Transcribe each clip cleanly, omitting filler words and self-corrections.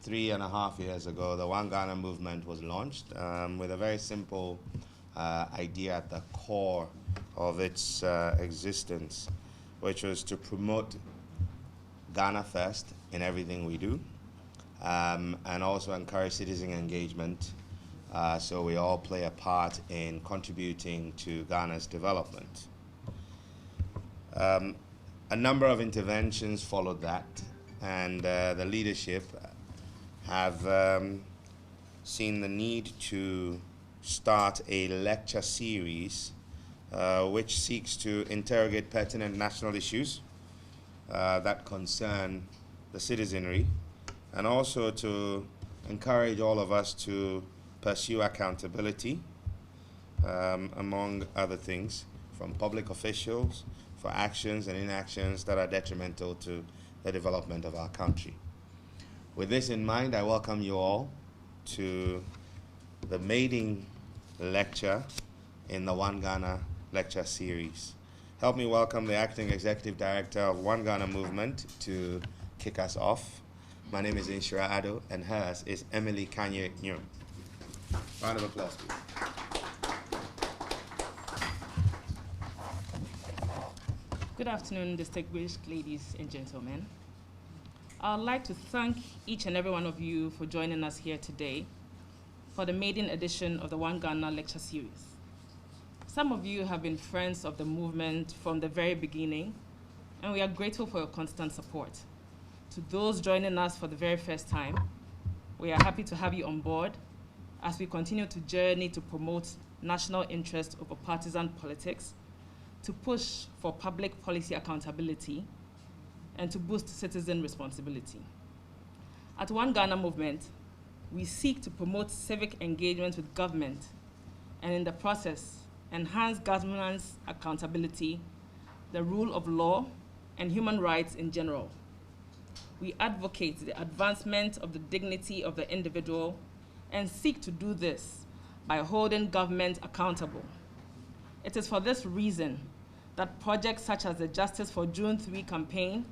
3.5 years ago, the One Ghana movement was launched with a very simple idea at the core of its existence, which was to promote Ghana first in everything we do, and also encourage citizen engagement so we all play a part in contributing to Ghana's development. A number of interventions followed that, and the leadership have seen the need to start a lecture series which seeks to interrogate pertinent national issues that concern the citizenry, and also to encourage all of us to pursue accountability, among other things, from public officials for actions and inactions that are detrimental to the development of our country. With this in mind, I welcome you all to the maiden lecture in the One Ghana lecture series. Help me welcome the Acting Executive Director of One Ghana Movement to kick us off. My name is Inshira Ado, and hers is Emily Kanye-Nyo. Round of applause, please. Good afternoon, distinguished ladies and gentlemen. I'd like to thank each and every one of you for joining us here today for the maiden edition of the One Ghana lecture series. Some of you have been friends of the movement from the very beginning, and we are grateful for your constant support. To those joining us for the very first time, we are happy to have you on board as we continue to journey to promote national interest over partisan politics, to push for public policy accountability, and to boost citizen responsibility. At One Ghana Movement, we seek to promote civic engagement with government, and in the process, enhance governance accountability, the rule of law, and human rights in general. We advocate the advancement of the dignity of the individual and seek to do this by holding government accountable. It is for this reason that projects such as the Justice for June 3 campaign,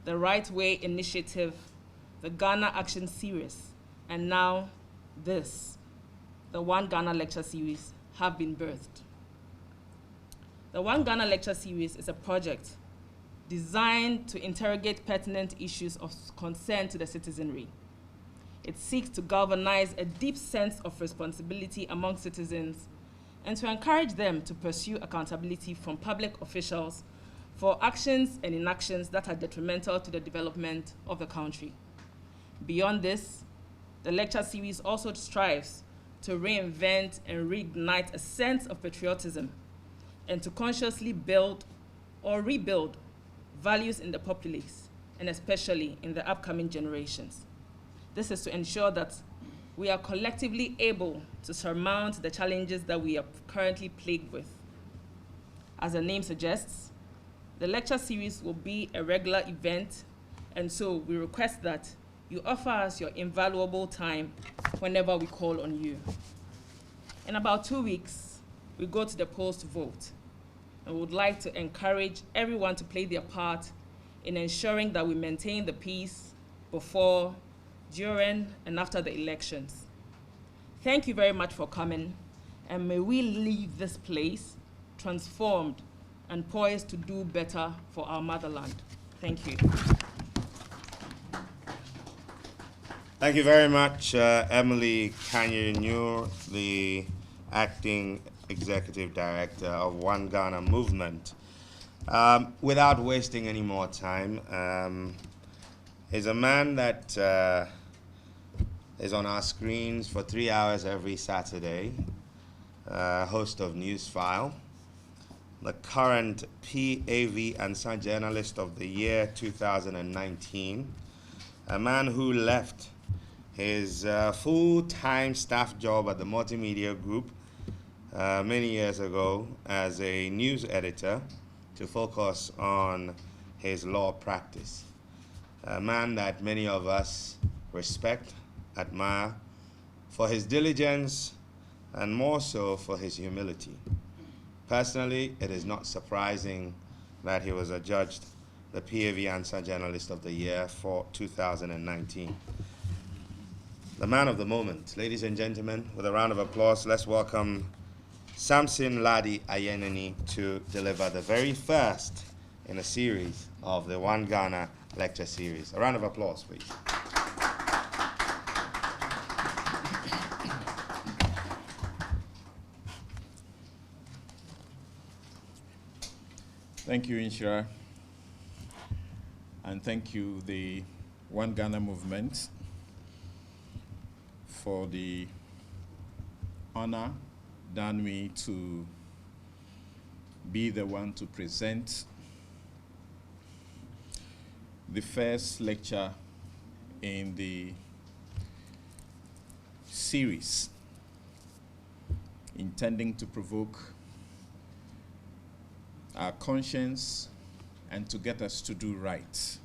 the Right Way Initiative, the Ghana Action Series, and now this, the One Ghana Lecture Series, have been birthed. The One Ghana Lecture Series is a project designed to interrogate pertinent issues of concern to the citizenry. It seeks to galvanize a deep sense of responsibility among citizens and to encourage them to pursue accountability from public officials for actions and inactions that are detrimental to the development of the country. Beyond this, the lecture series also strives to reinvent and reignite a sense of patriotism and to consciously build or rebuild values in the populace, and especially in the upcoming generations. This is to ensure that we are collectively able to surmount the challenges that we are currently plagued with. As the name suggests, the lecture series will be a regular event, and so we request that you offer us your invaluable time whenever we call on you. In about 2 weeks, we go to the polls to vote, and we would like to encourage everyone to play their part in ensuring that we maintain the peace before, during, and after the elections. Thank you very much for coming, and may we leave this place transformed and poised to do better for our motherland. Thank you. Thank you very much, Emily Kanye-Nyo, the Acting Executive Director of One Ghana Movement. Without wasting any more time, is a man that is on our screens for 3 hours every Saturday, host of Newsfile, the current PAV and Sun Journalist of the Year 2019, a man who left his full-time staff job at the Multimedia Group many years ago as a news editor to focus on his law practice. A man that many of us respect, admire for his diligence, and more so for his humility. Personally, it is not surprising that he was adjudged the PAV Answer Journalist of the Year for 2019. the man of the moment. Ladies and gentlemen, with a round of applause, let's welcome Samson Ladi Ayenani to deliver the very first in a series of the One Ghana lecture series. A round of applause, please. Thank you, Inshira, and thank you, the One Ghana movement, for the honor done me to be the one to present the first lecture in the series intending to provoke our conscience and to get us to do right.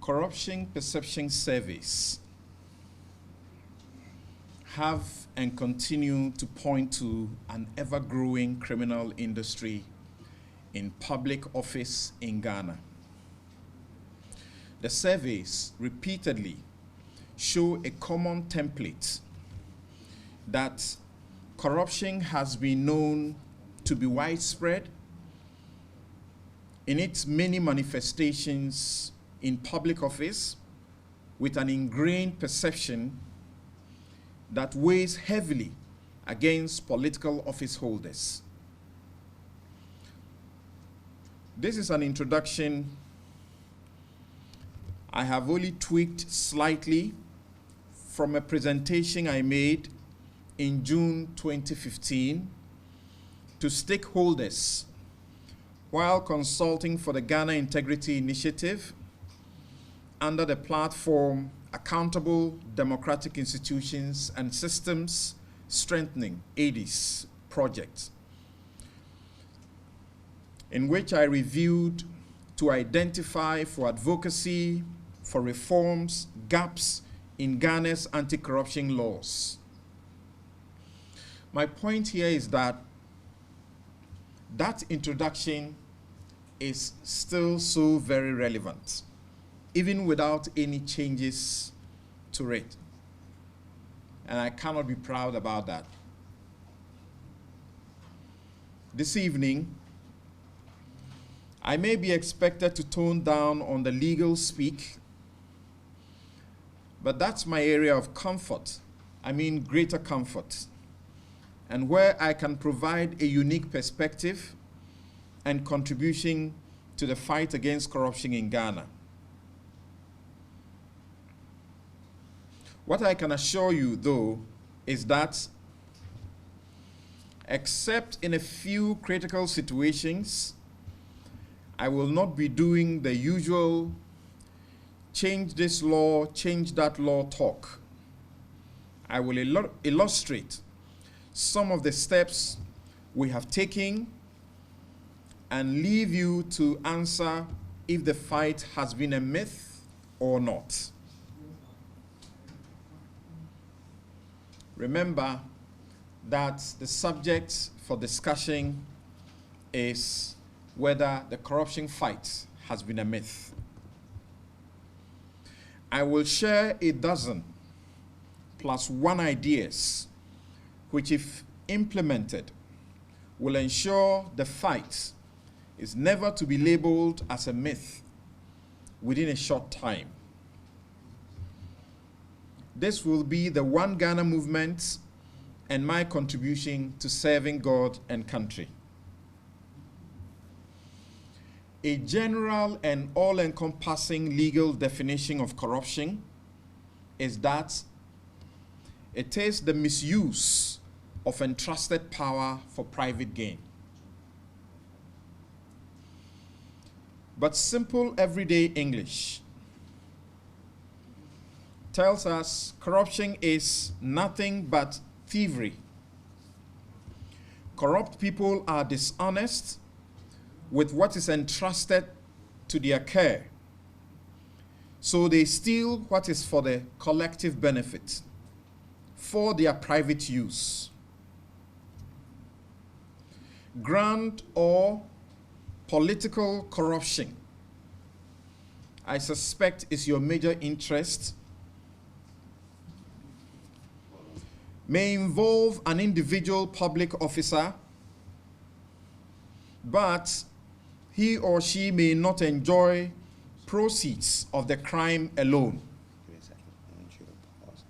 Corruption perception surveys have and continue to point to an ever-growing criminal industry in public office in Ghana. The surveys repeatedly show a common template that corruption has been known to be widespread in its many manifestations in public office, with an ingrained perception that weighs heavily against political office holders. This is an introduction I have only tweaked slightly from a presentation I made in June 2015 to stakeholders while consulting for the Ghana Integrity Initiative under the platform Accountable Democratic Institutions and Systems Strengthening, ADIS project, in which I reviewed to identify for advocacy for reforms, gaps in Ghana's anti-corruption laws. My point here is that that introduction is still so very relevant, even without any changes to it. And I cannot be proud about that. This evening, I may be expected to tone down on the legal speak, but that's my area of comfort. I mean greater comfort, and where I can provide a unique perspective and contribution to the fight against corruption in Ghana. What I can assure you, though, is that except in a few critical situations, I will not be doing the usual change this law, change that law talk. I will illustrate some of the steps we have taken and leave you to answer if the fight has been a myth or not. Remember that the subject for discussion is whether the corruption fight has been a myth. I will share a dozen plus one ideas which, if implemented, will ensure the fight is never to be labeled as a myth within a short time. This will be the One Ghana movement and my contribution to serving God and country. A general and all-encompassing legal definition of corruption is that it is the misuse of entrusted power for private gain. But simple everyday English tells us corruption is nothing but thievery. Corrupt people are dishonest with what is entrusted to their care, so they steal what is for the collective benefit, for their private use. Grand or political corruption I suspect is your major interest may involve an individual public officer, but he or she may not enjoy proceeds of the crime alone. Give me a second. I want you to pause.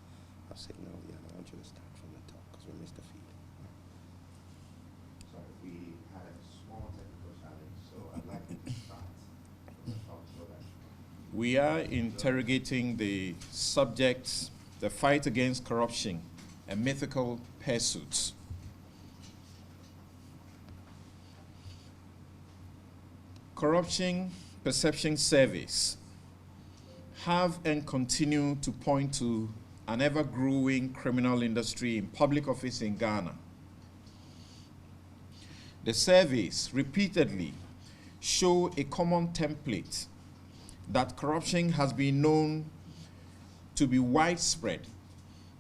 I'll signal you. I want you to start from the top because we missed the feed. Sorry, we had a small technical challenge, so I'd like you to start from the top so that. We are interrogating the subject, the fight against corruption, a mythical pursuit. Corruption perception surveys have and continue to point to an ever-growing criminal industry in public office in Ghana. The surveys repeatedly show a common template that corruption has been known to be widespread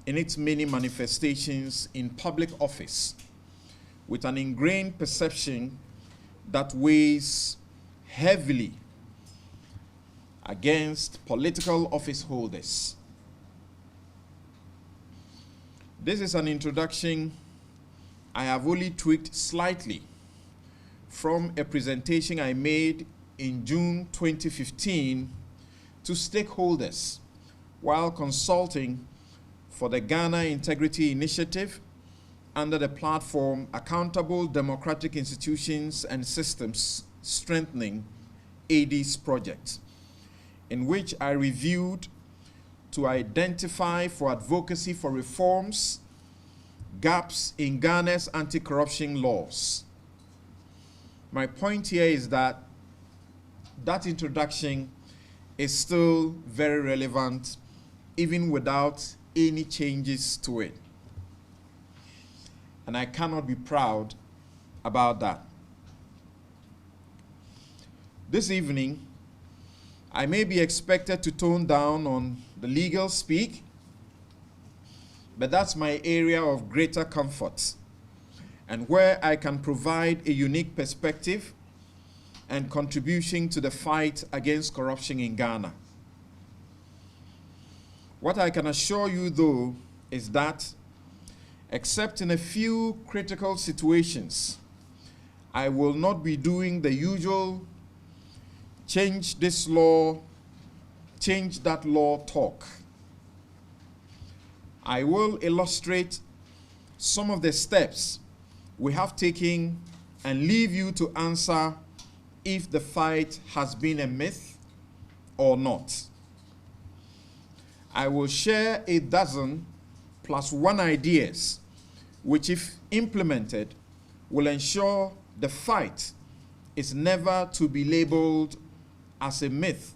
in its many manifestations in public office, with an ingrained perception that weighs heavily against political office holders. This is an introduction I have only tweaked slightly from a presentation I made in June 2015 to stakeholders while consulting for the Ghana Integrity Initiative under the platform Accountable Democratic Institutions and Systems Strengthening ADIS project, in which I reviewed to identify for advocacy for reforms gaps in Ghana's anti-corruption laws. My point here is that that introduction is still very relevant even without any changes to it. And I cannot be proud about that. This evening, I may be expected to tone down on the legal speak, but that's my area of greater comfort and where I can provide a unique perspective and contribution to the fight against corruption in Ghana. What I can assure you, though, is that, except in a few critical situations, I will not be doing the usual change this law, change that law talk. I will illustrate some of the steps we have taken and leave you to answer if the fight has been a myth or not. I will share a dozen plus one ideas, which, if implemented, will ensure the fight is never to be labeled as a myth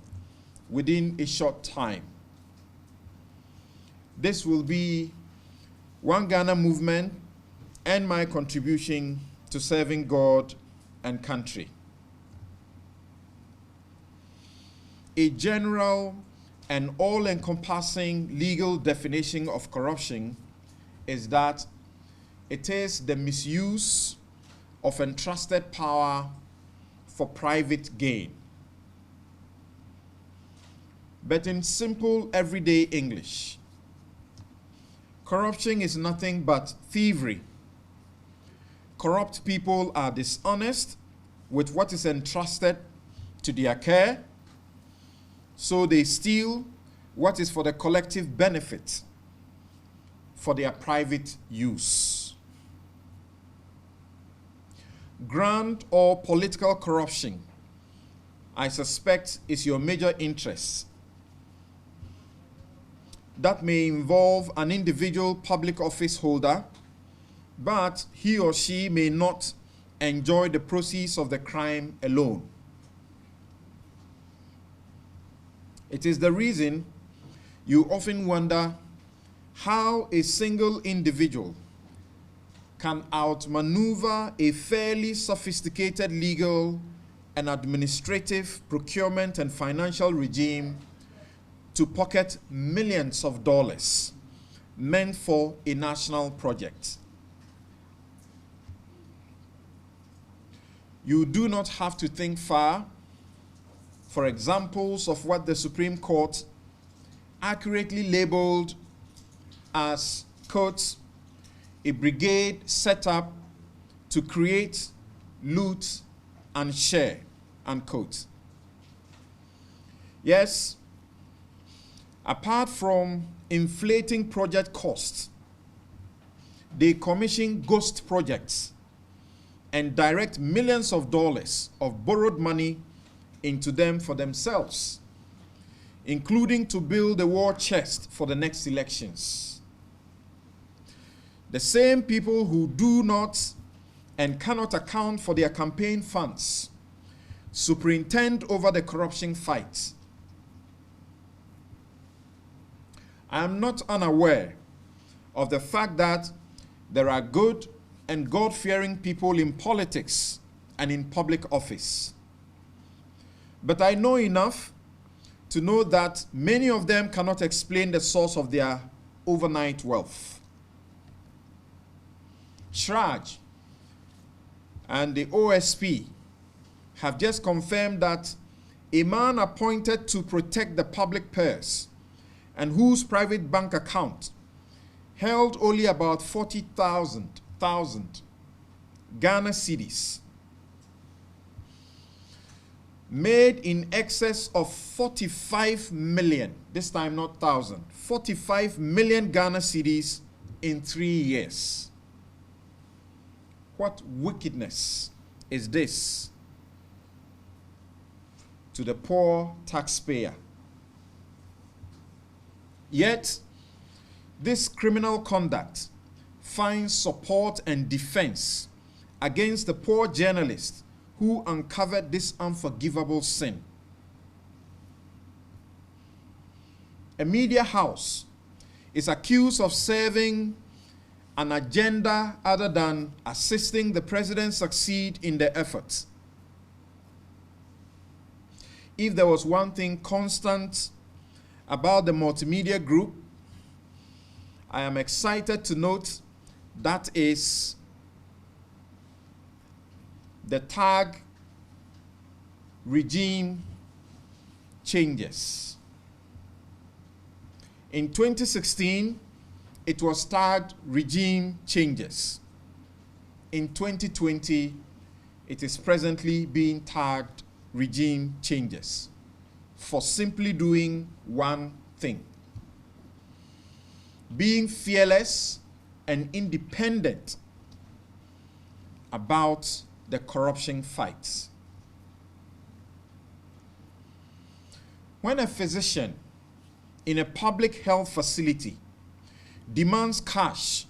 within a short time. This will be One Ghana movement and my contribution to serving God and country. A general and all-encompassing legal definition of corruption is that it is the misuse of entrusted power for private gain. But in simple, everyday English, corruption is nothing but thievery. Corrupt people are dishonest with what is entrusted to their care, so they steal what is for the collective benefit for their private use. Grand or political corruption, I suspect, is your major interest. That may involve an individual public office holder, but he or she may not enjoy the proceeds of the crime alone. It is the reason you often wonder how a single individual can outmaneuver a fairly sophisticated legal and administrative procurement and financial regime to pocket millions of dollars meant for a national project. You do not have to think far for examples of what the Supreme Court accurately labeled as, quote, a brigade set up to create, loot, and share, unquote. Yes, apart from inflating project costs, they commission ghost projects and direct millions of dollars of borrowed money into them for themselves, including to build a war chest for the next elections. The same people who do not and cannot account for their campaign funds superintend over the corruption fight. I am not unaware of the fact that there are good and God-fearing people in politics and in public office. But I know enough to know that many of them cannot explain the source of their overnight wealth. Shraj and the OSP have just confirmed that a man appointed to protect the public purse and whose private bank account held only about 40,000 Ghana cedis made in excess of 45 million, this time not thousand, 45 million Ghana cedis in 3 years. What wickedness is this to the poor taxpayer? Yet, this criminal conduct finds support and defense against the poor journalist who uncovered this unforgivable sin. A media house is accused of serving an agenda other than assisting the president succeed in the efforts. If there was one thing constant about the multimedia group, I am excited to note that is the tag regime changes. In 2016, it was tagged regime changes. In 2020, it is presently being tagged regime changes for simply doing one thing: being fearless and independent about the corruption fight. When a physician in a public health facility demands cash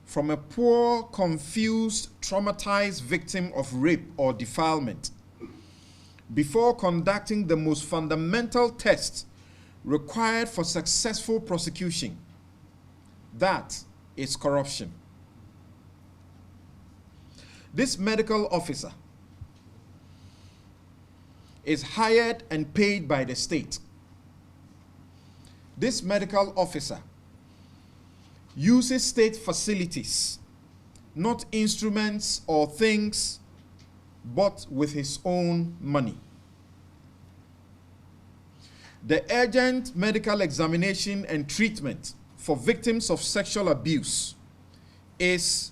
from a poor, confused, traumatized victim of rape or defilement before conducting the most fundamental test required for successful prosecution, that is corruption. This medical officer is hired and paid by the state. This medical officer uses state facilities, not instruments or things, but with his own money. The urgent medical examination and treatment for victims of sexual abuse is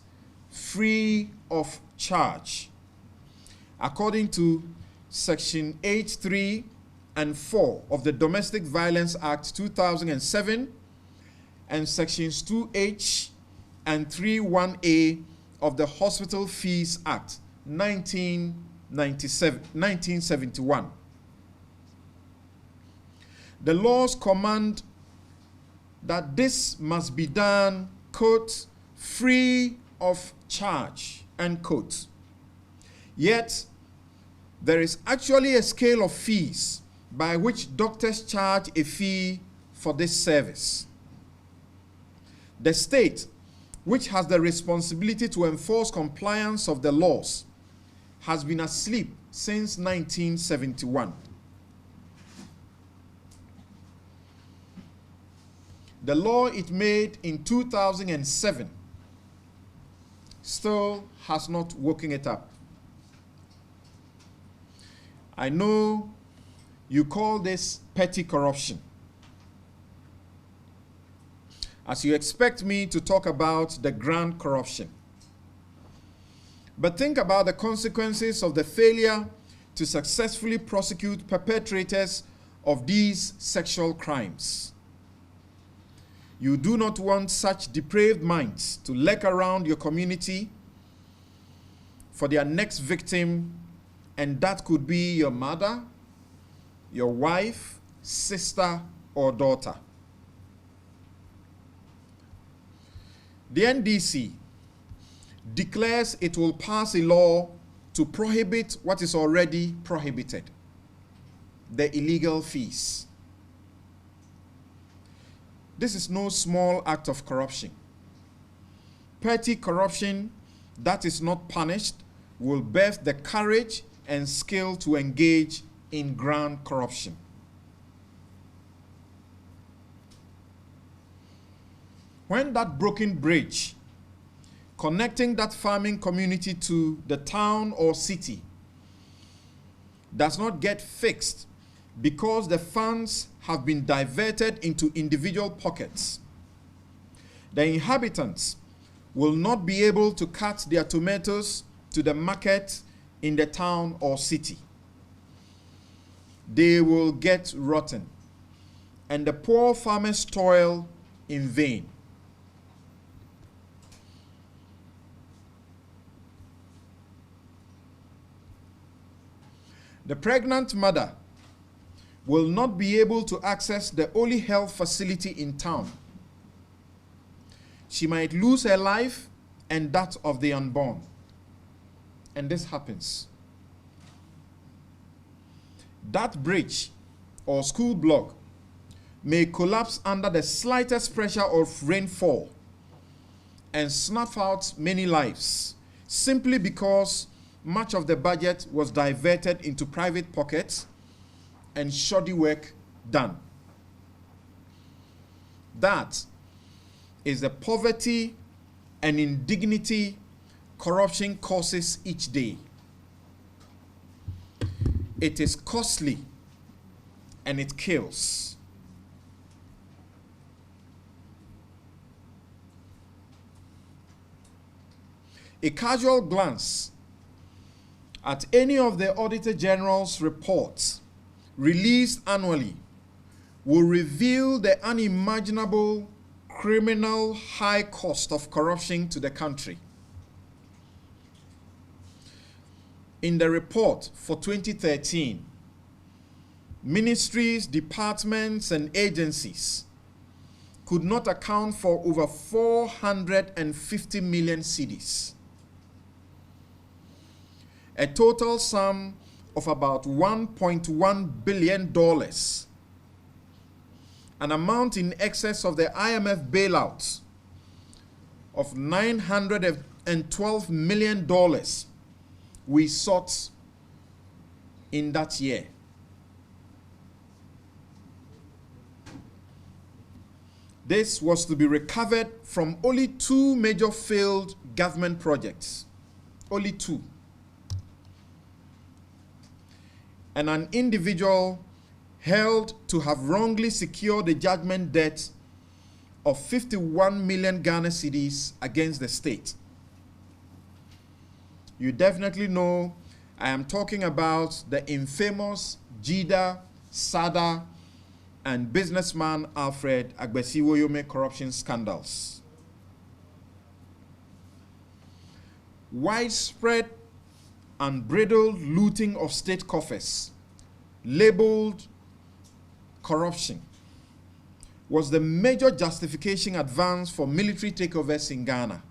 free of charge, according to Section 8(3) and 4 of the Domestic Violence Act 2007 and Sections 2H and 3(1)(a) of the Hospital Fees Act 1971. The laws command that this must be done, quote, free of charge, end quote. Yet, there is actually a scale of fees by which doctors charge a fee for this service. The state, which has the responsibility to enforce compliance of the laws, has been asleep since 1971. The law it made in 2007 still has not woken it up. I know You call this petty corruption. As you expect me to talk about the grand corruption. But think about the consequences of the failure to successfully prosecute perpetrators of these sexual crimes. You do not want such depraved minds to lurk around your community for their next victim, and that could be your mother, your wife, sister, or daughter. The NDC declares it will pass a law to prohibit what is already prohibited, the illegal fees. This is no small act of corruption. Petty corruption that is not punished will birth the courage and skill to engage in grand corruption. When that broken bridge connecting that farming community to the town or city does not get fixed because the funds have been diverted into individual pockets, the inhabitants will not be able to cut their tomatoes to the market in the town or city. They will get rotten, and the poor farmers toil in vain. The pregnant mother will not be able to access the only health facility in town. She might lose her life and that of the unborn. And this happens. That bridge or school block may collapse under the slightest pressure of rainfall and snuff out many lives simply because much of the budget was diverted into private pockets and shoddy work done. That is the poverty and indignity corruption causes each day. It is costly and it kills. A casual glance at any of the Auditor General's reports released annually will reveal the unimaginable criminal high cost of corruption to the country. In the report for 2013, ministries, departments, and agencies could not account for over 450 million cedis. A total sum of about $1.1 billion, an amount in excess of the IMF bailouts of $912 million we sought in that year. This was to be recovered from only 2 major failed government projects. Only 2. And an individual held to have wrongly secured a judgment debt of 51 million Ghana cedis against the state. You definitely know I am talking about the infamous Jida, Sada, and businessman Alfred Agbesiwoyome corruption scandals. Widespread unbridled looting of state coffers, labeled corruption, was the major justification advanced for military takeovers in Ghana.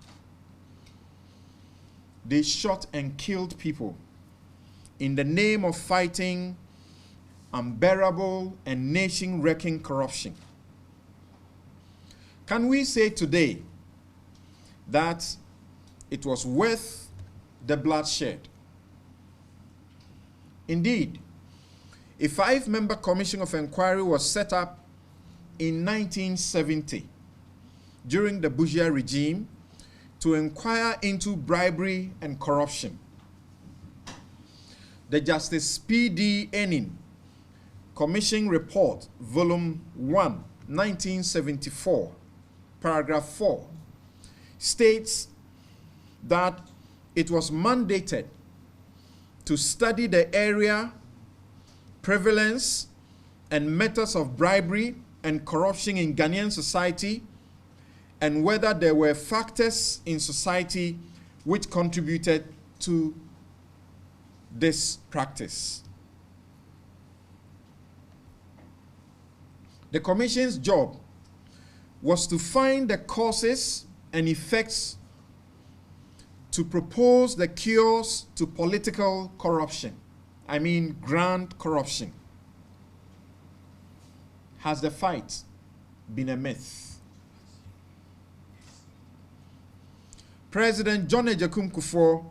They shot and killed people in the name of fighting unbearable and nation-wrecking corruption. Can we say today that it was worth the bloodshed? Indeed, a 5-member commission of inquiry was set up in 1970 during the Busia regime to inquire into bribery and corruption. The Justice P.D. Enin Commission Report, Volume 1, 1974, Paragraph 4, states that it was mandated to study the area, prevalence, and methods of bribery and corruption in Ghanaian society, and whether there were factors in society which contributed to this practice. The Commission's job was to find the causes and effects, to propose the cures to political corruption. I mean grand corruption. Has the fight been a myth? President John Agyekum Kufuor,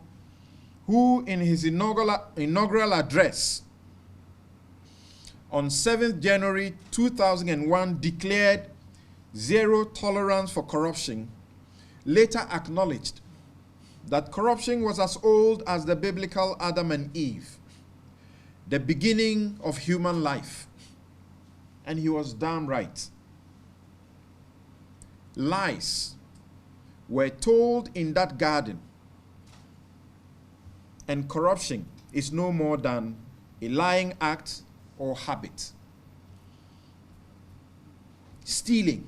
who in his inaugural address on 7th January 2001 declared zero tolerance for corruption, later acknowledged that corruption was as old as the biblical Adam and Eve, the beginning of human life. And he was damn right. Lies were told in that garden, and corruption is no more than a lying act or habit. Stealing,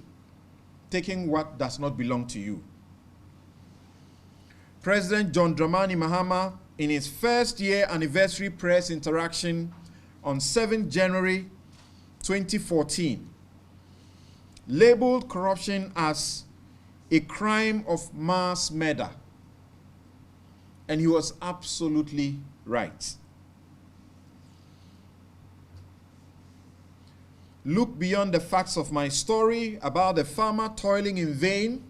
taking what does not belong to you. President John Dramani Mahama, in his first year anniversary press interaction on 7th January 2014, labeled corruption as a crime of mass murder. And he was absolutely right. Look beyond the facts of my story about the farmer toiling in vain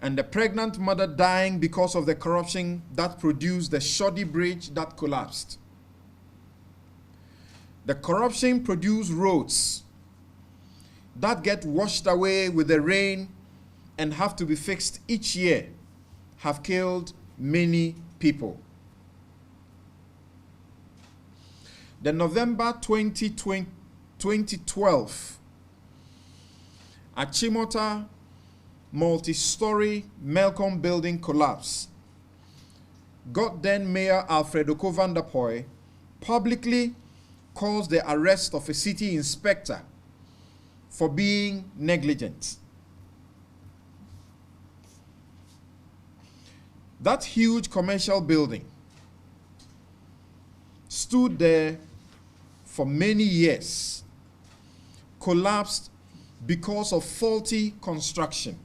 and the pregnant mother dying because of the corruption that produced the shoddy bridge that collapsed. The corruption produced roads that get washed away with the rain and have to be fixed each year, have killed many people. The November 2012 Achimota multi-story Melcom building collapse got then Mayor Alfredo Kovandapoy publicly caused the arrest of a city inspector for being negligent. That huge commercial building stood there for many years, collapsed because of faulty construction.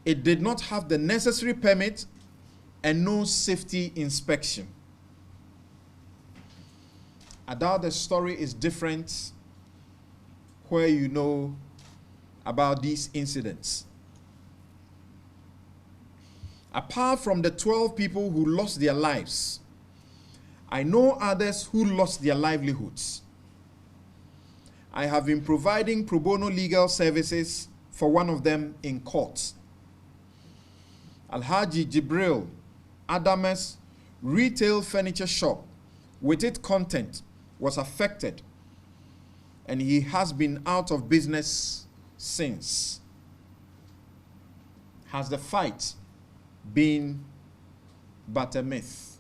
It did not have the necessary permit and no safety inspection. I doubt the story is different where you know about these incidents. Apart from the 12 people who lost their lives, I know others who lost their livelihoods. I have been providing pro bono legal services for one of them in court. Alhaji Jibril Adames retail furniture shop with its content was affected, and he has been out of business since. Has the fight been but a myth?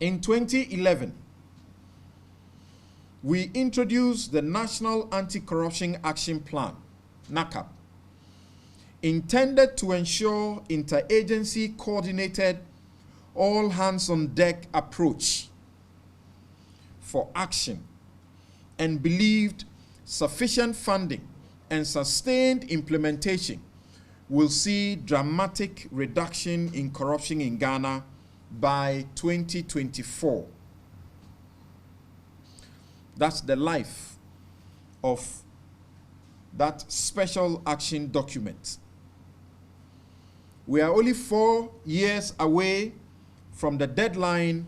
In 2011, we introduced the National Anti-Corruption Action Plan, NACAP, intended to ensure interagency coordinated, all hands on deck approach for action, and believed sufficient funding and sustained implementation will see dramatic reduction in corruption in Ghana by 2024. That's the life of that special action document. We are only 4 years away from the deadline,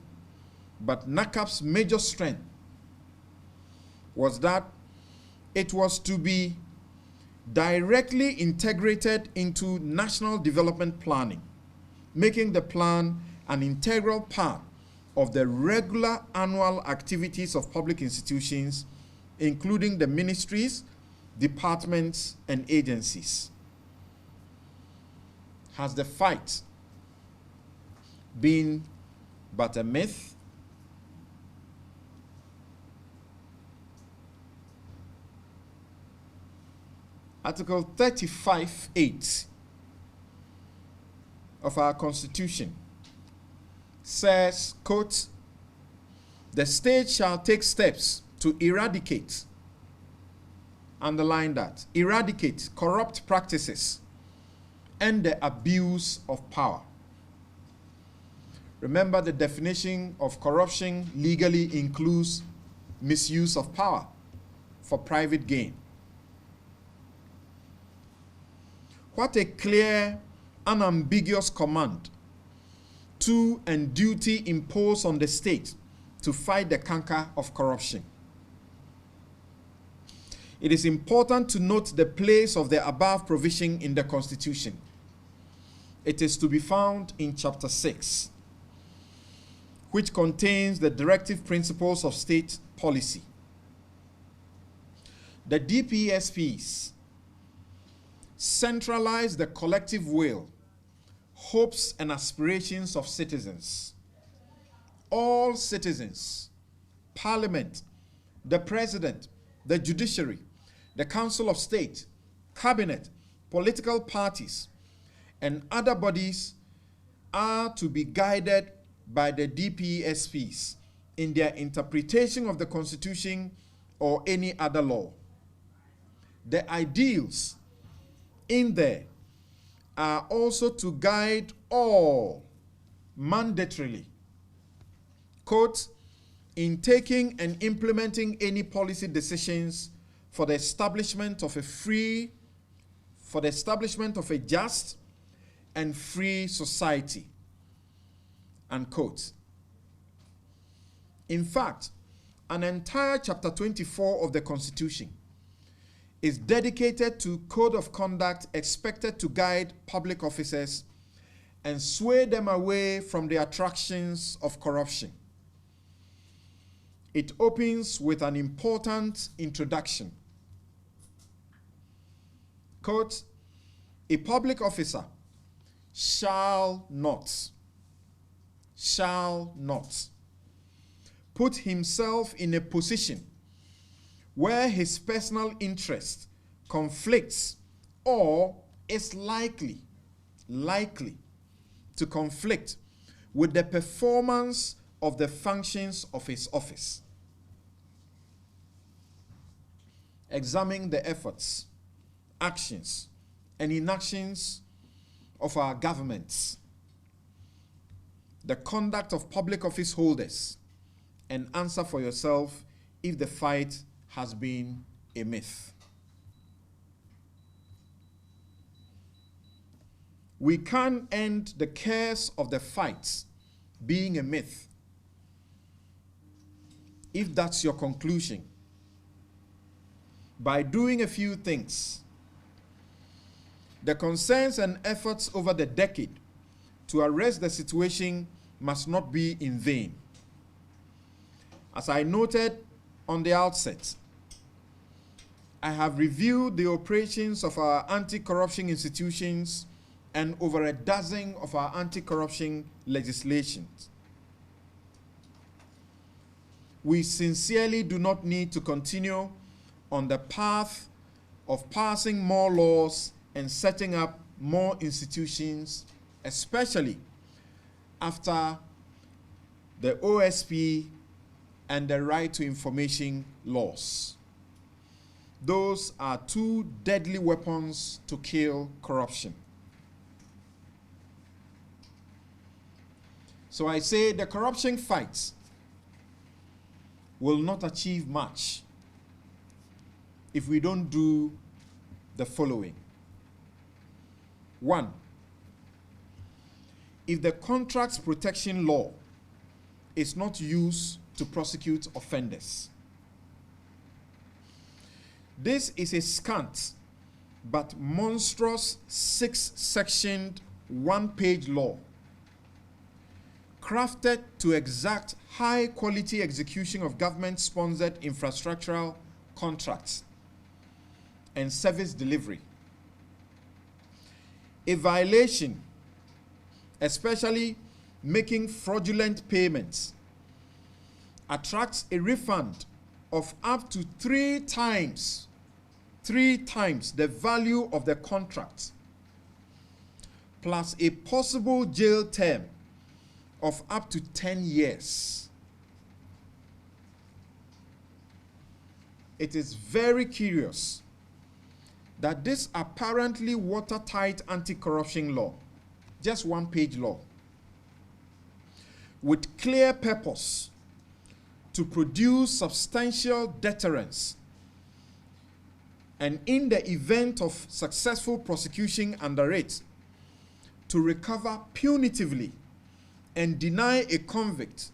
but NACAP's major strength was that it was to be directly integrated into national development planning, making the plan an integral part of the regular annual activities of public institutions, including the ministries, departments, and agencies. Has the fight been but a myth? Article 35(8) of our Constitution says, quote, "The state shall take steps to eradicate," underline that, eradicate corrupt practices and the abuse of power. Remember, the definition of corruption legally includes misuse of power for private gain. What a clear, unambiguous command to and duty imposed on the state to fight the canker of corruption. It is important to note the place of the above provision in the Constitution. It is to be found in Chapter 6, which contains the directive principles of state policy. The DPSPs centralize the collective will, hopes, and aspirations of citizens. All citizens, Parliament, the President, the Judiciary, the Council of State, Cabinet, political parties, and other bodies are to be guided by the DPSPs in their interpretation of the Constitution or any other law. The ideals in there are also to guide all mandatorily, quote, in taking and implementing any policy decisions for the establishment of a just and free society, unquote. In fact, an entire chapter 24 of the Constitution is dedicated to code of conduct expected to guide public officers and sway them away from the attractions of corruption. It opens with an important introduction. Quote, "A public officer shall not put himself in a position where his personal interest conflicts or is likely to conflict with the performance of the functions of his office. Examine the efforts, actions, and inactions of our governments, the conduct of public office holders, and answer for yourself if the fight has been a myth." We can end the curse of the fight being a myth if that's your conclusion by doing a few things. The concerns and efforts over the decade to arrest the situation must not be in vain. As I noted on the outset, I have reviewed the operations of our anti-corruption institutions and over a dozen of our anti-corruption legislations. We sincerely do not need to continue on the path of passing more laws and setting up more institutions, especially after the OSP and the right to information laws. Those are two deadly weapons to kill corruption. So I say the corruption fight will not achieve much if we don't do the following. 1, if the Contracts Protection Law is not used to prosecute offenders. This is a scant but monstrous 6-sectioned, 1-page law crafted to exact high-quality execution of government-sponsored infrastructural contracts and service delivery. A violation, especially making fraudulent payments, attracts a refund of up to three times the value of the contract, plus a possible jail term of up to 10 years. It is very curious that this apparently watertight anti-corruption law, just one-page law, with clear purpose to produce substantial deterrence, and in the event of successful prosecution under it, to recover punitively and deny a convict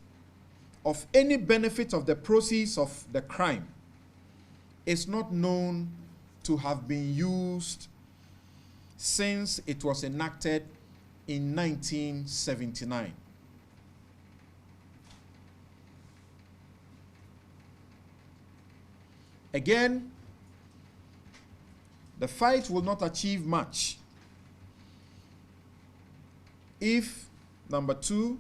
of any benefit of the proceeds of the crime, is not known to have been used since it was enacted in 1979. Again, the fight will not achieve much if, number two,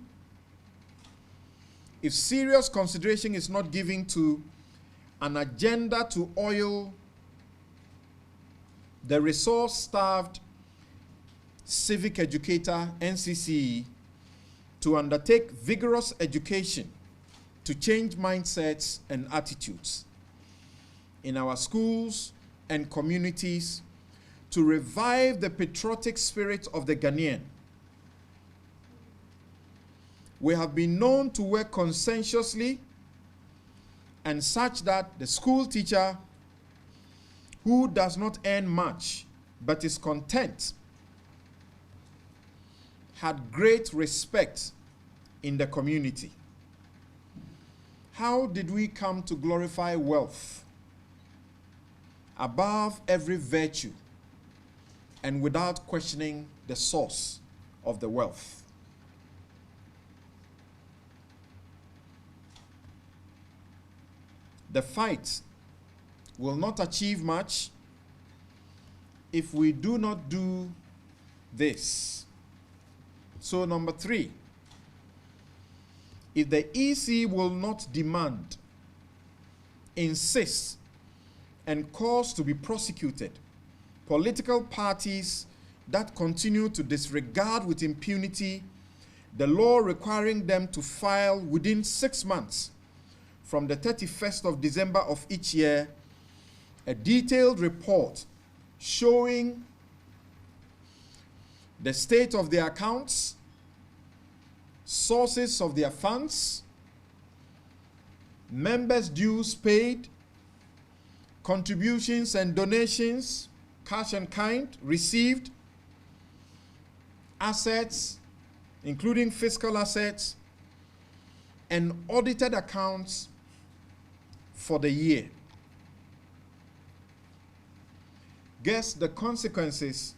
if serious consideration is not given to an agenda to oil the resource-starved civic educator, NCCE, to undertake vigorous education to change mindsets and attitudes in our schools and communities, to revive the patriotic spirit of the Ghanaian. We have been known to work conscientiously and such that the school teacher who does not earn much but is content had great respect in the community. How did we come to glorify wealth above every virtue and without questioning the source of the wealth? The fight will not achieve much if we do not do this. So, number three, if the EC will not demand, insist, and cause to be prosecuted political parties that continue to disregard with impunity the law requiring them to file within 6 months from the 31st of December of each year a detailed report showing the state of their accounts, sources of their funds, members' dues paid, contributions and donations, cash and kind received, assets, including fiscal assets, and audited accounts for the year. Guess the consequences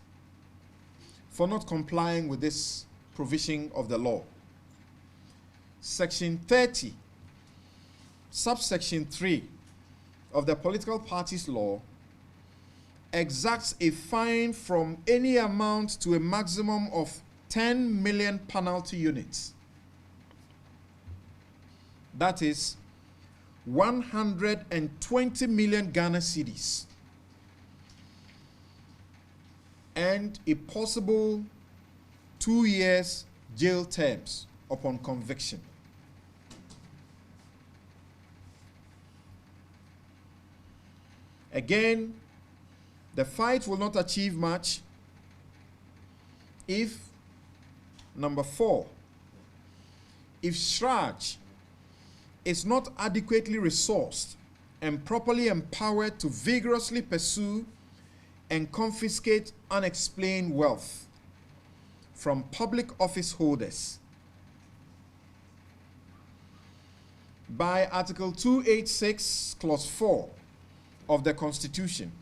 for not complying with this provision of the law. Section 30, subsection 3 of the Political Parties Law exacts a fine from any amount to a maximum of 10 million penalty units. That is 120 million Ghana cedis, and a possible 2 years jail terms upon conviction. Again, the fight will not achieve much if, number 4, if SHRAJ is not adequately resourced and properly empowered to vigorously pursue and confiscate unexplained wealth from public office holders. By Article 286, Clause 4 of the Constitution,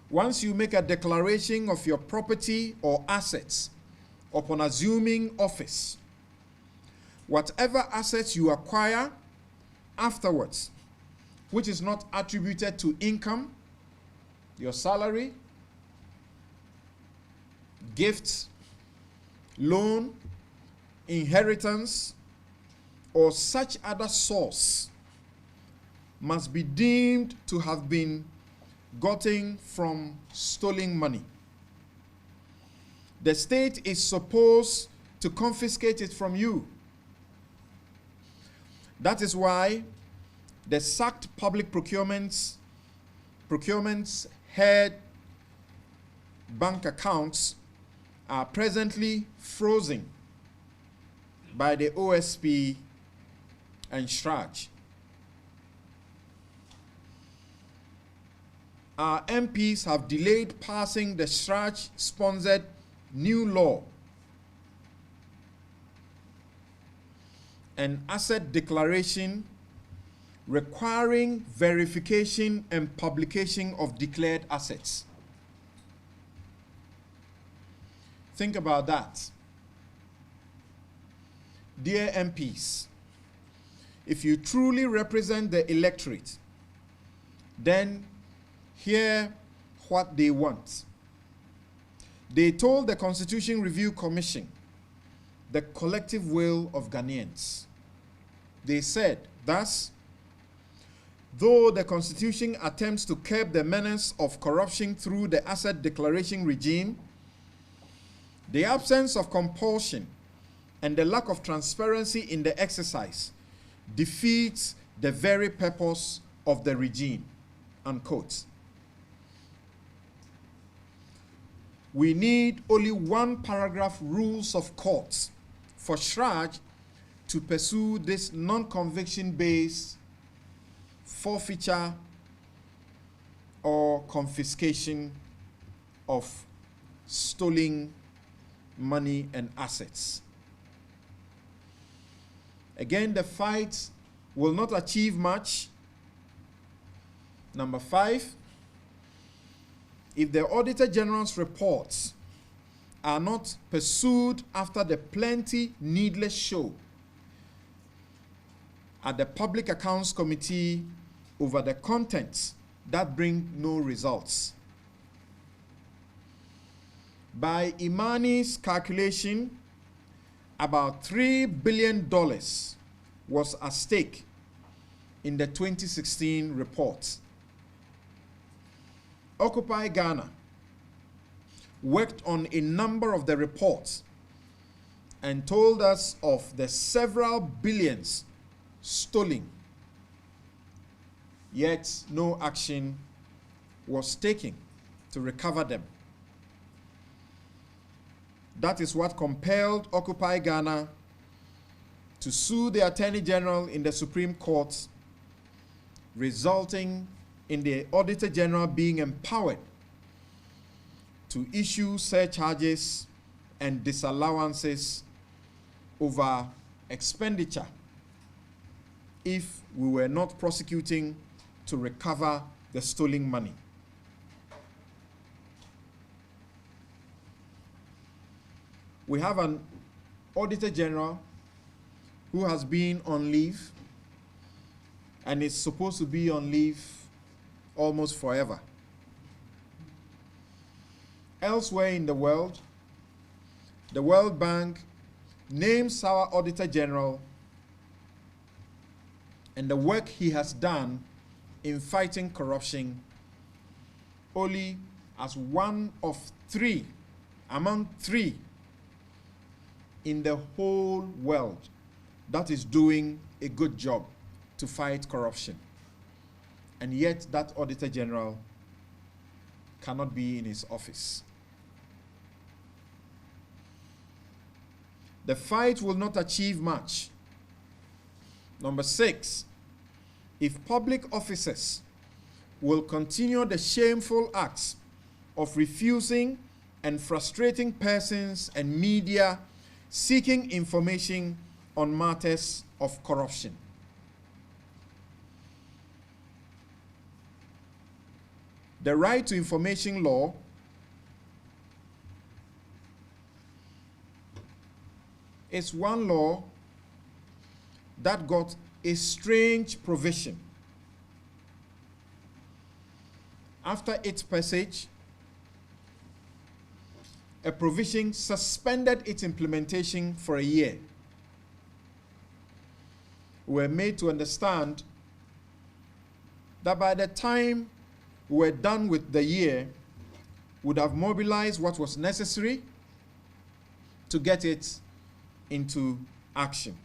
once you make a declaration of your property or assets upon assuming office, whatever assets you acquire afterwards, which is not attributed to income, your salary, gifts, loan, inheritance, or such other source, must be deemed to have been gotten from stolen money. The state is supposed to confiscate it from you. That is why the sacked public procurement's head bank accounts are presently frozen by the OSP and Scourge. Our MPs have delayed passing the Scourge-sponsored new law and asset declaration requiring verification and publication of declared assets. Think about that. Dear MPs, if you truly represent the electorate, then hear what they want. They told the Constitution Review Commission the collective will of Ghanaians. They said, thus, though the Constitution attempts to curb the menace of corruption through the asset declaration regime, the absence of compulsion and the lack of transparency in the exercise defeats the very purpose of the regime, unquote. We need only one paragraph rules of courts for Scourge to pursue this non-conviction based forfeiture or confiscation of stolen money and assets. Again, the fight will not achieve much. Number 5, if the Auditor General's reports are not pursued after the plenty needless show at the Public Accounts Committee over the contents that bring no results. By Imani's calculation, about $3 billion was at stake in the 2016 report. Occupy Ghana worked on a number of the reports and told us of the several billions stolen, yet no action was taken to recover them. That is what compelled Occupy Ghana to sue the Attorney General in the Supreme Court, resulting in the Auditor General being empowered to issue surcharges and disallowances over expenditure if we were not prosecuting to recover the stolen money. We have an Auditor General who has been on leave and is supposed to be on leave almost forever. Elsewhere in the World Bank names our Auditor General and the work he has done in fighting corruption only as one of three, among three in the whole world that is doing a good job to fight corruption. And yet that Auditor General cannot be in his office. The fight will not achieve much. Number 6, if public officers will continue the shameful acts of refusing and frustrating persons and media seeking information on matters of corruption. The right to information law is one law that got a strange provision. After its passage, a provision suspended its implementation for a year. We were made to understand that by the time we were done with the year, we would have mobilized what was necessary to get it into action.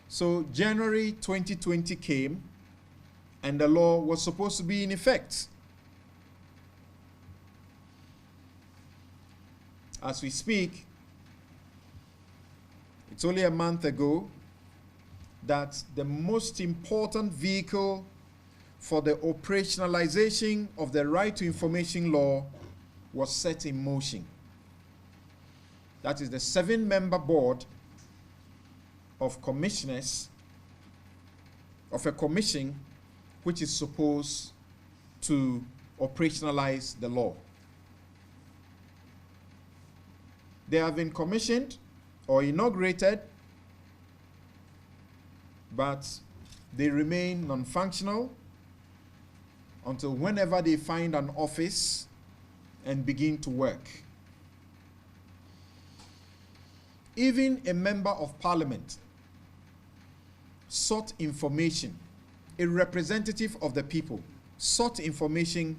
So January 2020 came, and the law was supposed to be in effect. As we speak, it's only a month ago that the most important vehicle for the operationalization of the Right to Information law was set in motion. That is the 7-member board of commissioners of a commission which is supposed to operationalize the law. They have been commissioned or inaugurated, but they remain non-functional until whenever they find an office and begin to work. Even a member of parliament sought information, a representative of the people sought information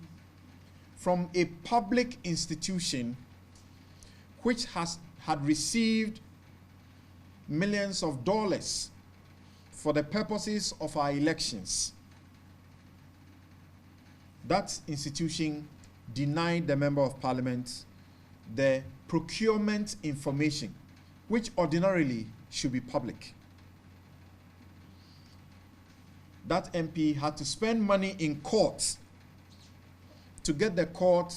from a public institution which had received millions of dollars for the purposes of our elections. That institution denied the member of parliament the procurement information, which ordinarily should be public. That MP had to spend money in court to get the court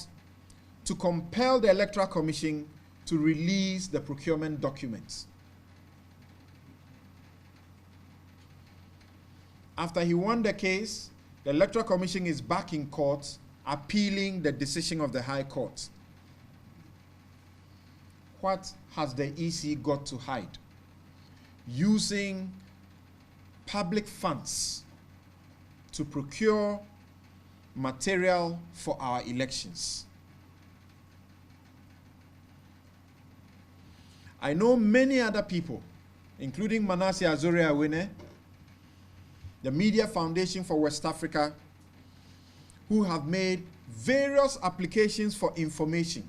to compel the Electoral Commission to release the procurement documents. After he won the case, the Electoral Commission is back in court appealing the decision of the High Court. What has the EC got to hide? Using public funds to procure material for our elections. I know many other people, including Manasseh Azuri-Awene, the Media Foundation for West Africa, who have made various applications for information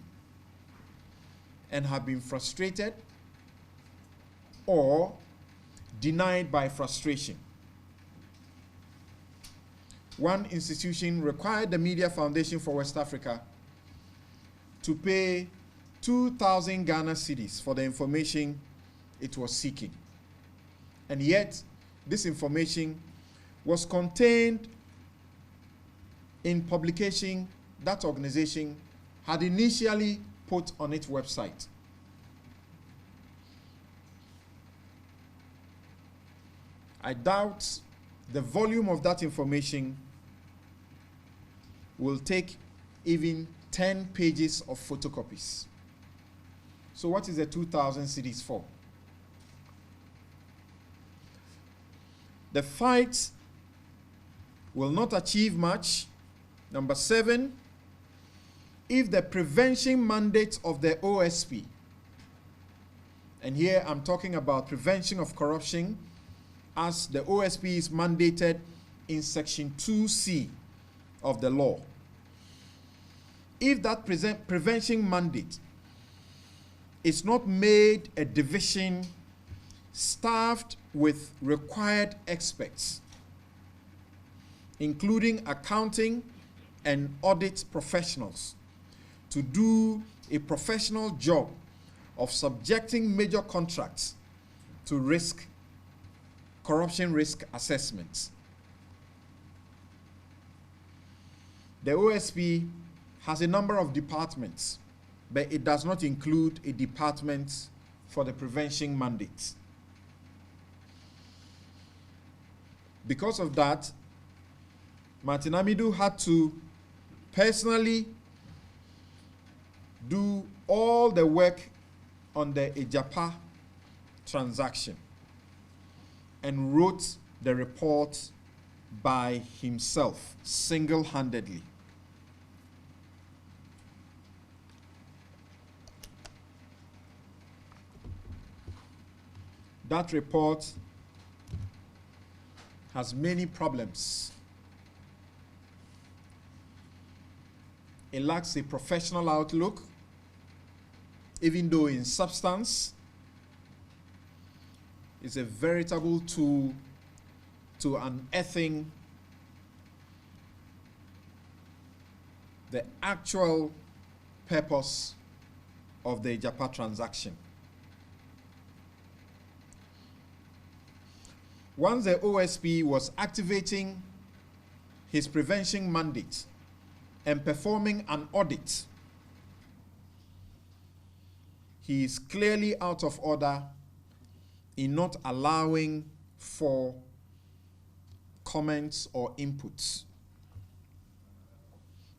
and have been frustrated or denied by frustration. One institution required the Media Foundation for West Africa to pay 2,000 Ghana cedis for the information it was seeking. And yet, this information was contained in publication that organization had initially put on its website. I doubt the volume of that information will take even 10 pages of photocopies. So what is the 2,000 cedis for? The fight will not achieve much. Number 7, if the prevention mandate of the OSP, and here I'm talking about prevention of corruption, as the OSP is mandated in Section 2C of the law. If that prevention mandate is not made a division staffed with required experts, including accounting and audit professionals, to do a professional job of subjecting major contracts to corruption risk assessments. The OSP has a number of departments, but it does not include a department for the prevention mandate. Because of that, Martin Amidu had to personally do all the work on the Ejapa transaction and wrote the report by himself, single-handedly. That report has many problems. It lacks a professional outlook, even though in substance, it's a veritable tool to unearthing the actual purpose of the Japa transaction. Once the OSP was activating his prevention mandate and performing an audit, he is clearly out of order in not allowing for comments or inputs.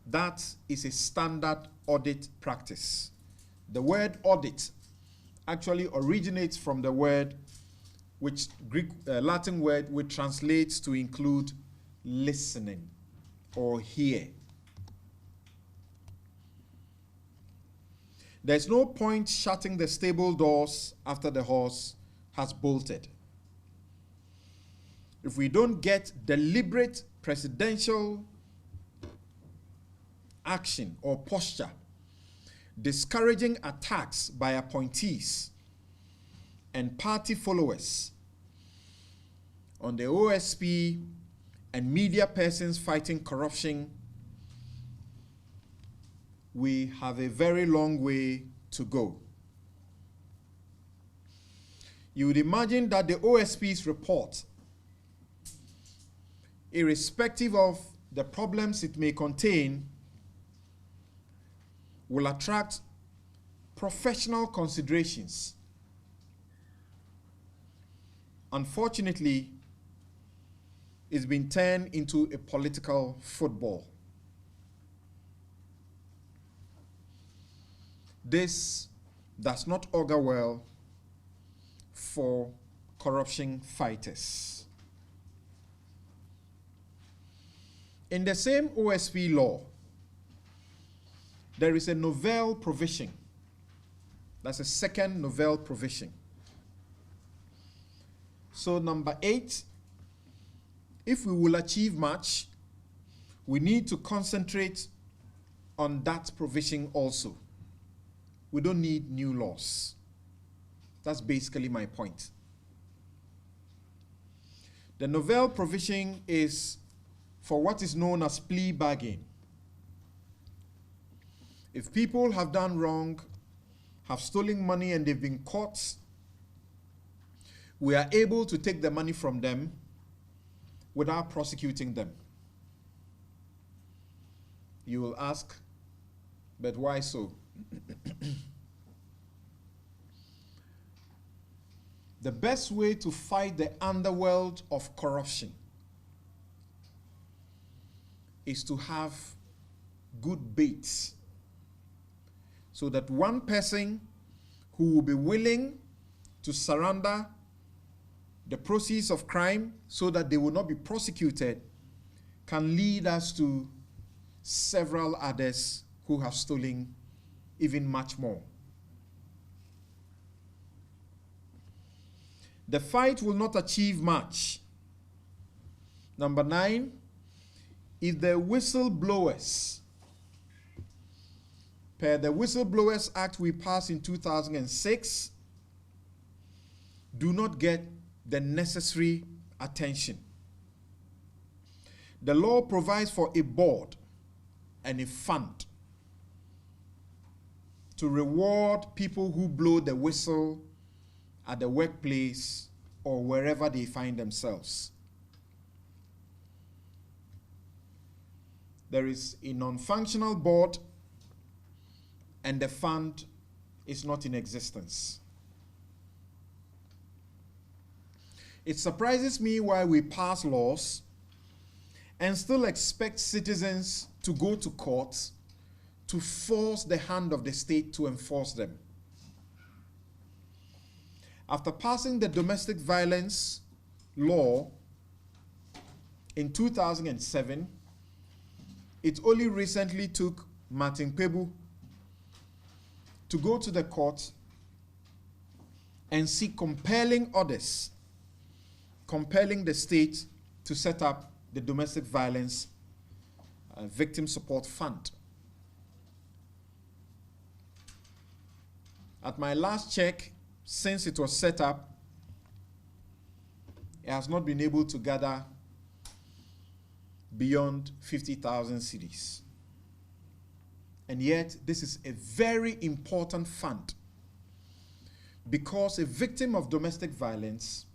That is a standard audit practice. The word audit actually originates from the word, which Latin word, which translates to include listening or hear. There's no point shutting the stable doors after the horse has bolted. If we don't get deliberate presidential action or posture discouraging attacks by appointees and party followers on the OSP and media persons fighting corruption, we have a very long way to go. You would imagine that the OSP's report, irrespective of the problems it may contain, will attract professional considerations. Unfortunately, it's been turned into a political football. This does not augur well for corruption fighters. In the same OSP law, there is a novel provision. That's a second novel provision. So number 8, if we will achieve much, we need to concentrate on that provision also. We don't need new laws. That's basically my point. The novel provision is for what is known as plea bargain. If people have done wrong, have stolen money and they've been caught, we are able to take the money from them without prosecuting them. You will ask, but why so? The best way to fight the underworld of corruption is to have good baits, so that one person who will be willing to surrender the proceeds of crime so that they will not be prosecuted can lead us to several others who have stolen even much more. The fight will not achieve much. Number 9, if the whistleblowers, per the Whistleblowers Act we passed in 2006, do not get the necessary attention. The law provides for a board and a fund to reward people who blow the whistle at the workplace or wherever they find themselves. There is a non-functional board and the fund is not in existence. It surprises me why we pass laws and still expect citizens to go to court to force the hand of the state to enforce them. After passing the domestic violence law in 2007, it only recently took Martin Pebu to go to the court and seek compelling orders, compelling the state to set up the Domestic Violence Victim Support Fund. At my last check, since it was set up, it has not been able to gather beyond 50,000 cedis. And yet, this is a very important fund, because a victim of domestic violence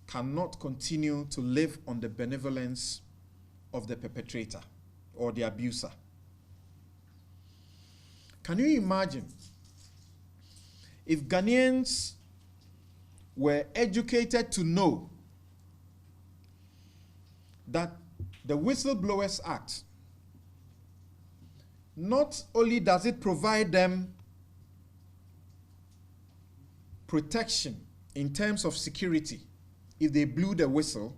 cannot continue to live on the benevolence of the perpetrator or the abuser. Can you imagine if Ghanaians were educated to know that the Whistleblowers Act, not only does it provide them protection in terms of security if they blew the whistle,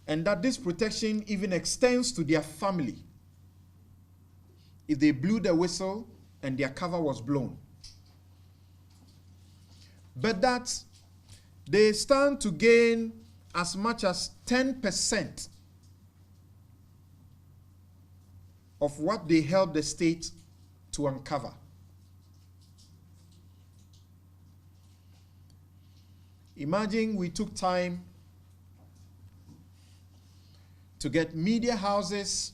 and that this protection even extends to their family if they blew the whistle and their cover was blown, but that they stand to gain as much as 10% of what they help the state to uncover. Imagine we took time to get media houses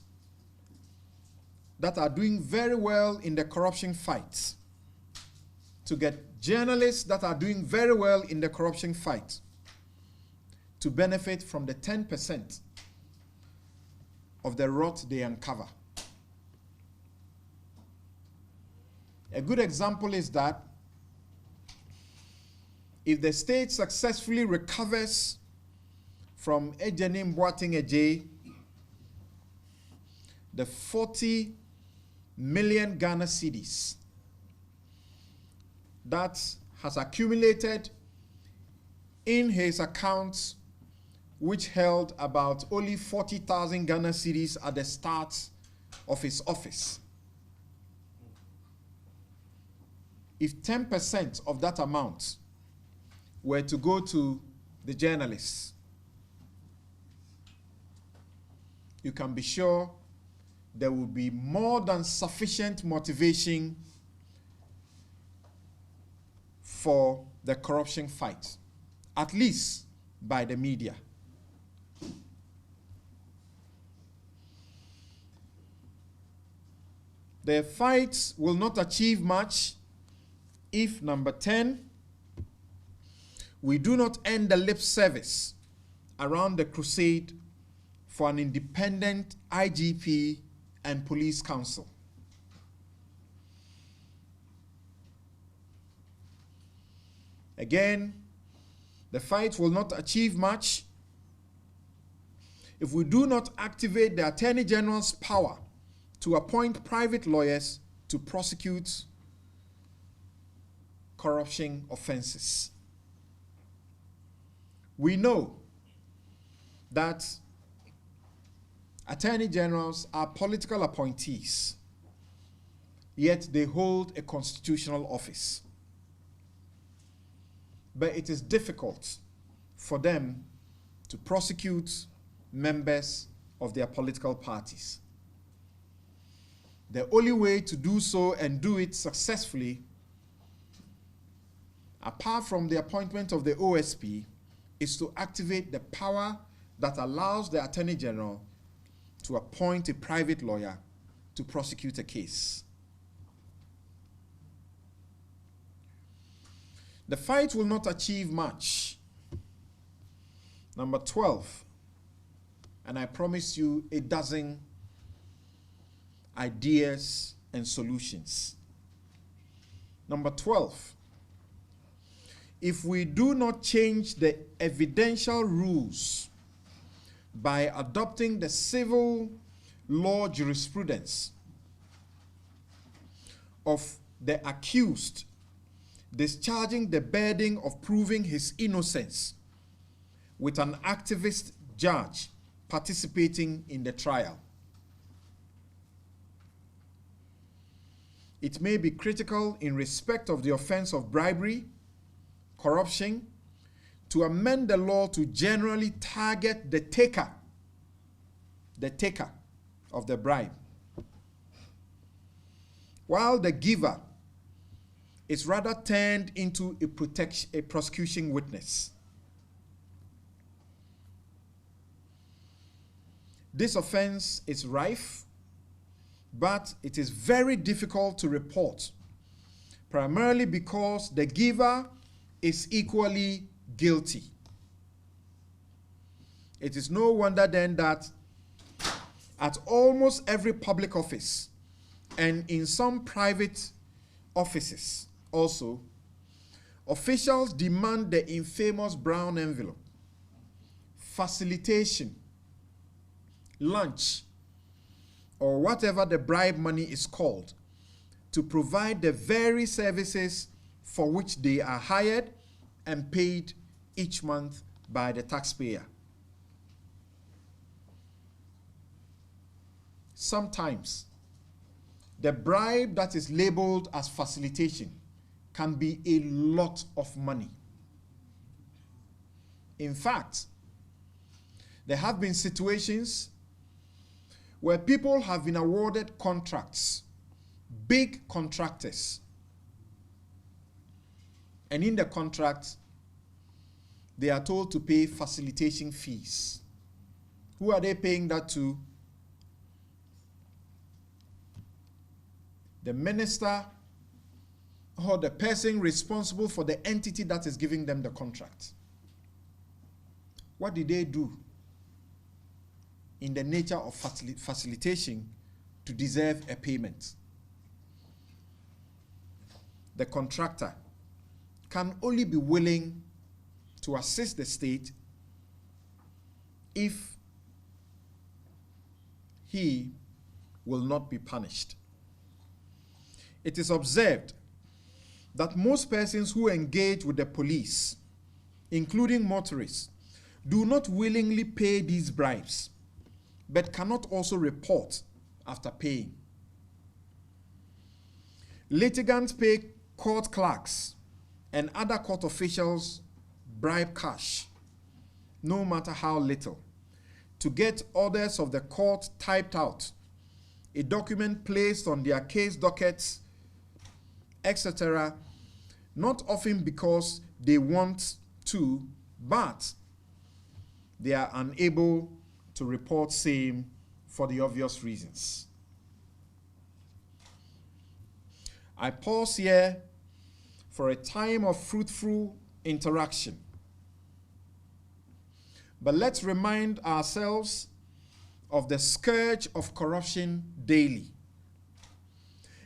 that are doing very well in the corruption fight, to get journalists that are doing very well in the corruption fight, to benefit from the 10% of the rot they uncover. A good example is that if the state successfully recovers from Ejene Mboating Eje the 40 million Ghana cedis that has accumulated in his accounts, which held about only 40,000 Ghana cedis at the start of his office. If 10% of that amount were to go to the journalists, you can be sure there will be more than sufficient motivation for the corruption fight, at least by the media. The fight will not achieve much if, number 10, we do not end the lip service around the crusade for an independent IGP and police council. Again, the fight will not achieve much if we do not activate the Attorney General's power to appoint private lawyers to prosecute corruption offenses. We know that attorney generals are political appointees, yet they hold a constitutional office. But it is difficult for them to prosecute members of their political parties. The only way to do so and do it successfully, apart from the appointment of the OSP, is to activate the power that allows the Attorney General to appoint a private lawyer to prosecute a case. The fight will not achieve much. Number 12, and I promise you a dozen ideas and solutions. Number 12, if we do not change the evidential rules by adopting the civil law jurisprudence of the accused discharging the burden of proving his innocence with an activist judge participating in the trial. It may be critical in respect of the offense of bribery, corruption, to amend the law to generally target the taker of the bribe, while the giver is rather turned into a prosecution witness. This offense is rife, but it is very difficult to report, primarily because the giver is equally guilty. It is no wonder then that at almost every public office and in some private offices also, officials demand the infamous brown envelope, facilitation, lunch, or whatever the bribe money is called, to provide the very services for which they are hired and paid each month by the taxpayer. Sometimes, the bribe that is labeled as facilitation can be a lot of money. In fact, there have been situations where people have been awarded contracts, big contractors, and in the contract, they are told to pay facilitation fees. Who are they paying that to? The minister or the person responsible for the entity that is giving them the contract. What did they do in the nature of facilitation to deserve a payment? The contractor can only be willing to assist the state if he will not be punished. It is observed that most persons who engage with the police, including motorists, do not willingly pay these bribes, but cannot also report after paying. Litigants pay court clerks and other court officials bribe cash, no matter how little, to get orders of the court typed out, a document placed on their case dockets, etc., not often because they want to, but they are unable to report same for the obvious reasons. I pause here for a time of fruitful interaction. But let's remind ourselves of the scourge of corruption daily.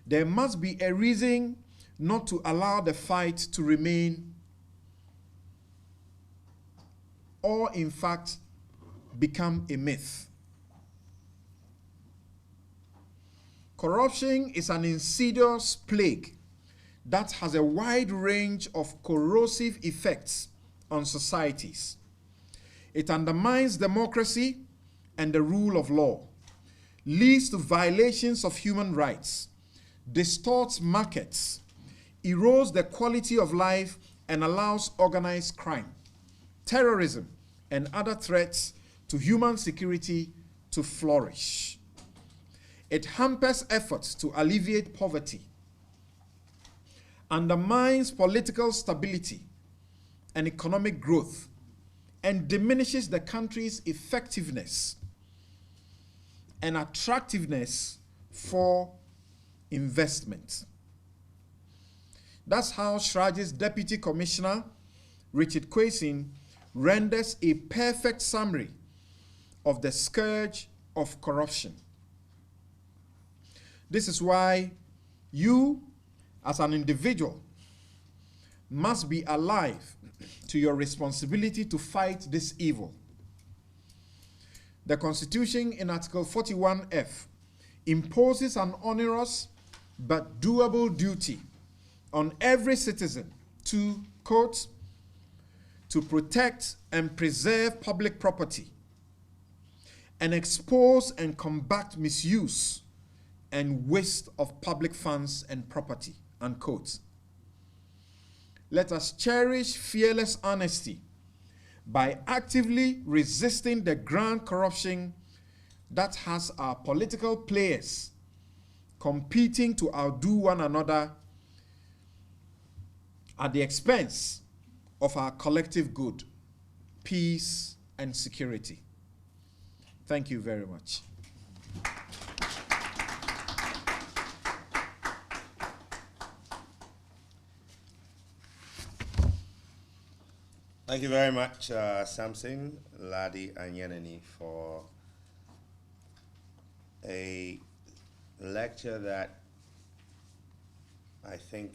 There must be a reason not to allow the fight to remain, or in fact become a myth. Corruption is an insidious plague that has a wide range of corrosive effects on societies. It undermines democracy and the rule of law, leads to violations of human rights, distorts markets, erodes the quality of life, and allows organized crime, terrorism, and other threats to human security to flourish. It hampers efforts to alleviate poverty, undermines political stability and economic growth, and diminishes the country's effectiveness and attractiveness for investment. That's how Shraj's Deputy Commissioner, Richard Kwesi, renders a perfect summary of the scourge of corruption. This is why you, as an individual, must be alive to your responsibility to fight this evil. The Constitution in Article 41F imposes an onerous but doable duty on every citizen to, quote, to protect and preserve public property and expose and combat misuse and waste of public funds and property, unquote. Let us cherish fearless honesty by actively resisting the grand corruption that has our political players competing to outdo one another at the expense of our collective good, peace, and security. Thank you very much. Thank you very much, Samson, Ladi, and Yeneni, for a lecture that I think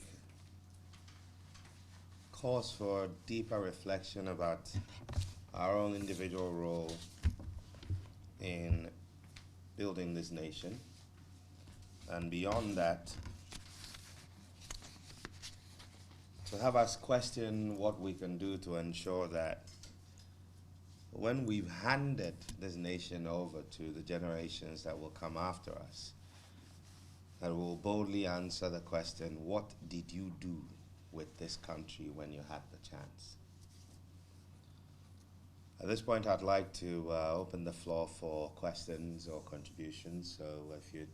calls for deeper reflection about our own individual role in building this nation. And beyond that, to have us question what we can do to ensure that when we've handed this nation over to the generations that will come after us, that we'll boldly answer the question, what did you do with this country when you had the chance? At this point, I'd like to open the floor for questions or contributions. So if you'd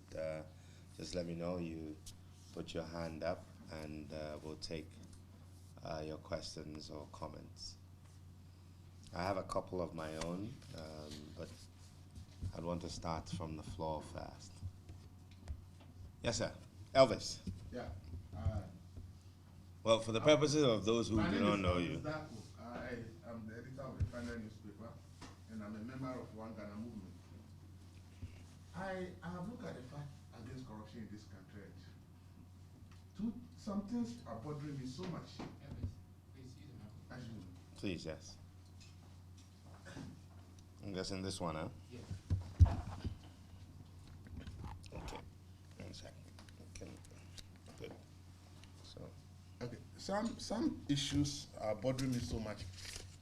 just let me know, you put your hand up, and we'll take your questions or comments. I have a couple of my own, but I'd want to start from the floor first. Yes, sir. Elvis. Yeah. Well, for the purposes of those who do not know you. I am the editor of the final newspaper, and I'm a member of One Ghana movement. I have looked at the fight against corruption in this country. Some things are bothering me so much. Please, yes. I'm guessing this one, huh? Yeah. Okay. 1 second. Okay. Good. So. Okay. Some issues are bothering me so much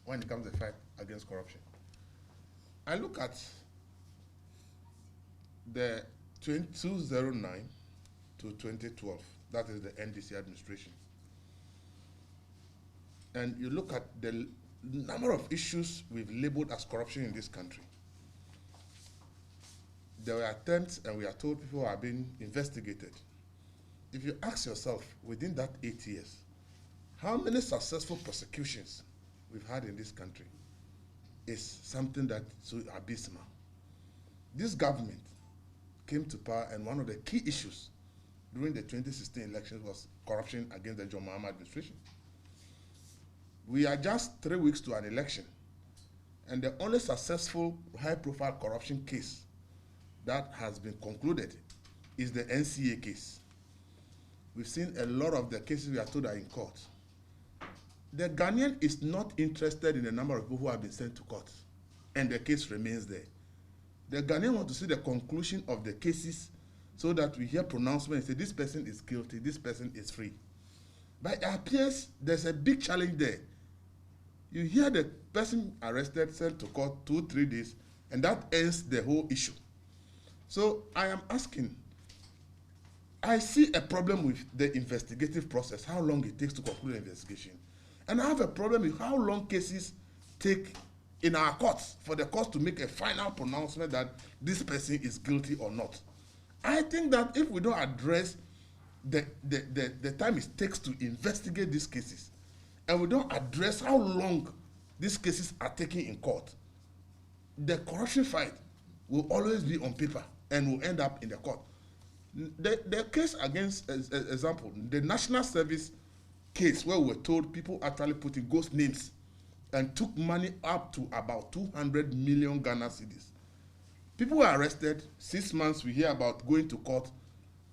when it comes to the fight against corruption. I look at the 2009 to 2012. That is the NDC administration. And you look at the number of issues we've labeled as corruption in this country. There were attempts, and we are told people are being investigated. If you ask yourself, within that 8 years, how many successful prosecutions we've had in this country is something that's so abysmal. This government came to power, and one of the key issues during the 2016 elections was corruption against the John Mahama administration. We are just 3 weeks to an election, and the only successful high-profile corruption case that has been concluded is the NCA case. We've seen a lot of the cases we are told are in court. The Ghanaian is not interested in the number of people who have been sent to court, and the case remains there. The Ghanaian want to see the conclusion of the cases so that we hear pronouncements and say this person is guilty, this person is free. But it appears there's a big challenge there. You hear the person arrested, sent to court 2-3 days, and that ends the whole issue. So I am asking, I see a problem with the investigative process, how long it takes to conclude an investigation. And I have a problem with how long cases take in our courts for the courts to make a final pronouncement that this person is guilty or not. I think that if we don't address the time it takes to investigate these cases, and we don't address how long these cases are taken in court, the corruption fight will always be on paper and will end up in the court. The case against, example, the National Service case where we were told people actually put in ghost names and took money up to about 200 million Ghana cedis. People were arrested. 6 months we hear about going to court.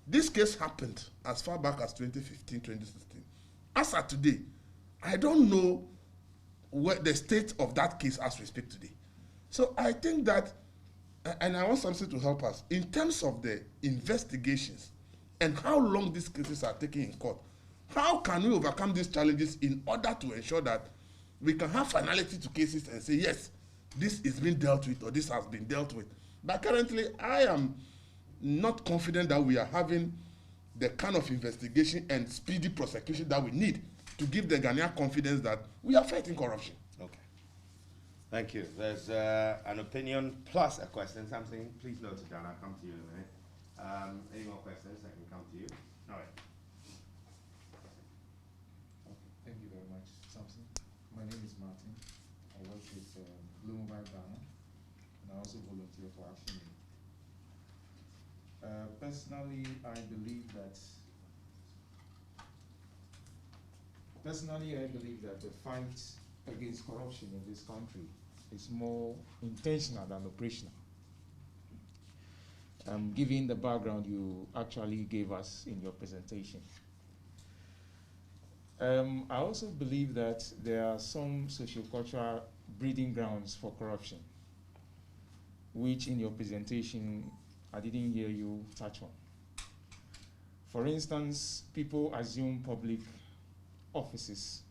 This case happened as far back as 2015, 2016. As of today, I don't know what the state of that case as we speak today. So I think that, and I want something to help us, in terms of the investigations and how long these cases are taking in court, How can we overcome these challenges in order to ensure that we can have finality to cases and say, yes, this is being dealt with or this has been dealt with? But currently, I am not confident that we are having the kind of investigation and speedy prosecution that we need to give the Ghanaian confidence that we are fighting corruption. Okay. Thank you. There's an opinion plus a question. Something, please note it down. I'll come to you in a minute. Any more questions? I can come to you. All right. Thank you very much, Samson. My name is Martin. I work with Blue Mobile Ghana, and I also volunteer for Achimota. Personally, I believe that the fight against corruption in this country is more intentional than operational. Given the background you actually gave us in your presentation. I also believe that there are some sociocultural breeding grounds for corruption, which in your presentation I didn't hear you touch on. For instance, people assume public offices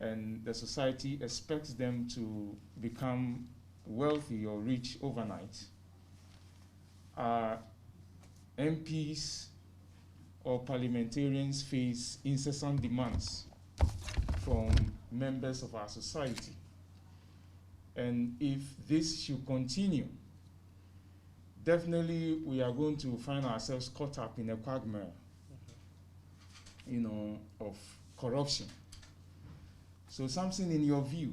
and the society expects them to become wealthy or rich overnight. MPs or parliamentarians face incessant demands from members of our society. And if this should continue, definitely we are going to find ourselves caught up in a quagmire, of corruption. So something in your view,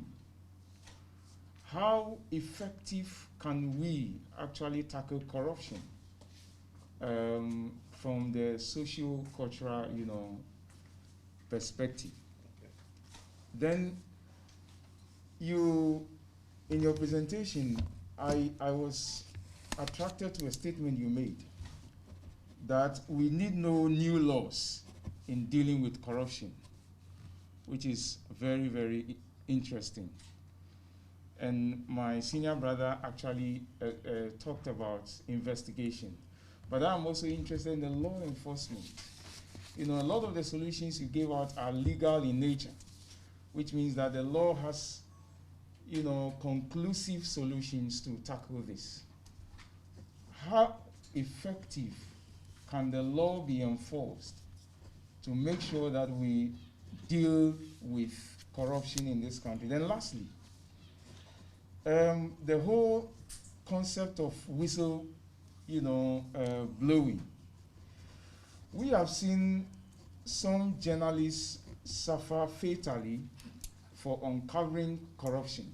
how effective can we actually tackle corruption from the socio-cultural, perspective? Okay. Then in your presentation, I was attracted to a statement you made that we need no new laws in dealing with corruption, which is very, very interesting. And my senior brother actually talked about investigation. But I'm also interested in the law enforcement. A lot of the solutions you gave out are legal in nature, which means that the law has, conclusive solutions to tackle this. How effective can the law be enforced to make sure that we deal with corruption in this country? Then lastly, the whole concept of whistle, blowing. We have seen some journalists suffer fatally for uncovering corruption.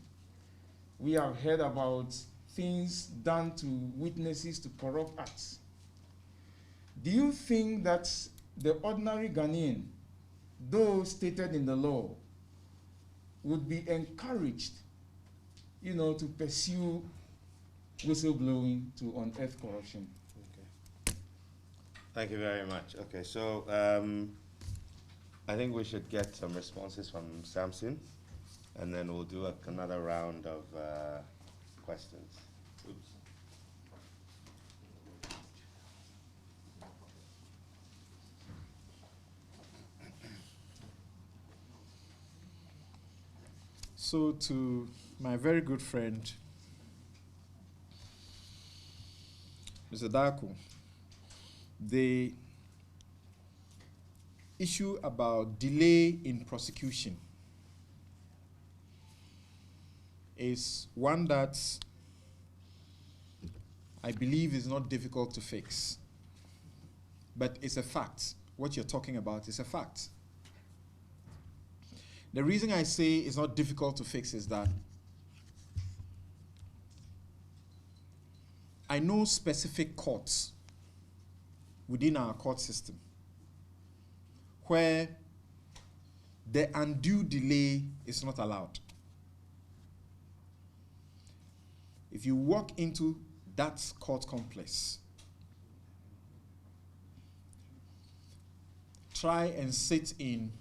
We have heard about things done to witnesses to corrupt acts. Do you think that the ordinary Ghanaian, though stated in the law, would be encouraged, to pursue whistleblowing to unearth corruption? Okay. Thank you very much. Okay, so I think we should get some responses from Samson, and then we'll do another round of questions. Oops. So to my very good friend, Mr. Darko, the issue about delay in prosecution is one that I believe is not difficult to fix. But it's a fact. What you're talking about is a fact. The reason I say it's not difficult to fix is that I know specific courts within our court system where the undue delay is not allowed. If you walk into that court complex, try and sit in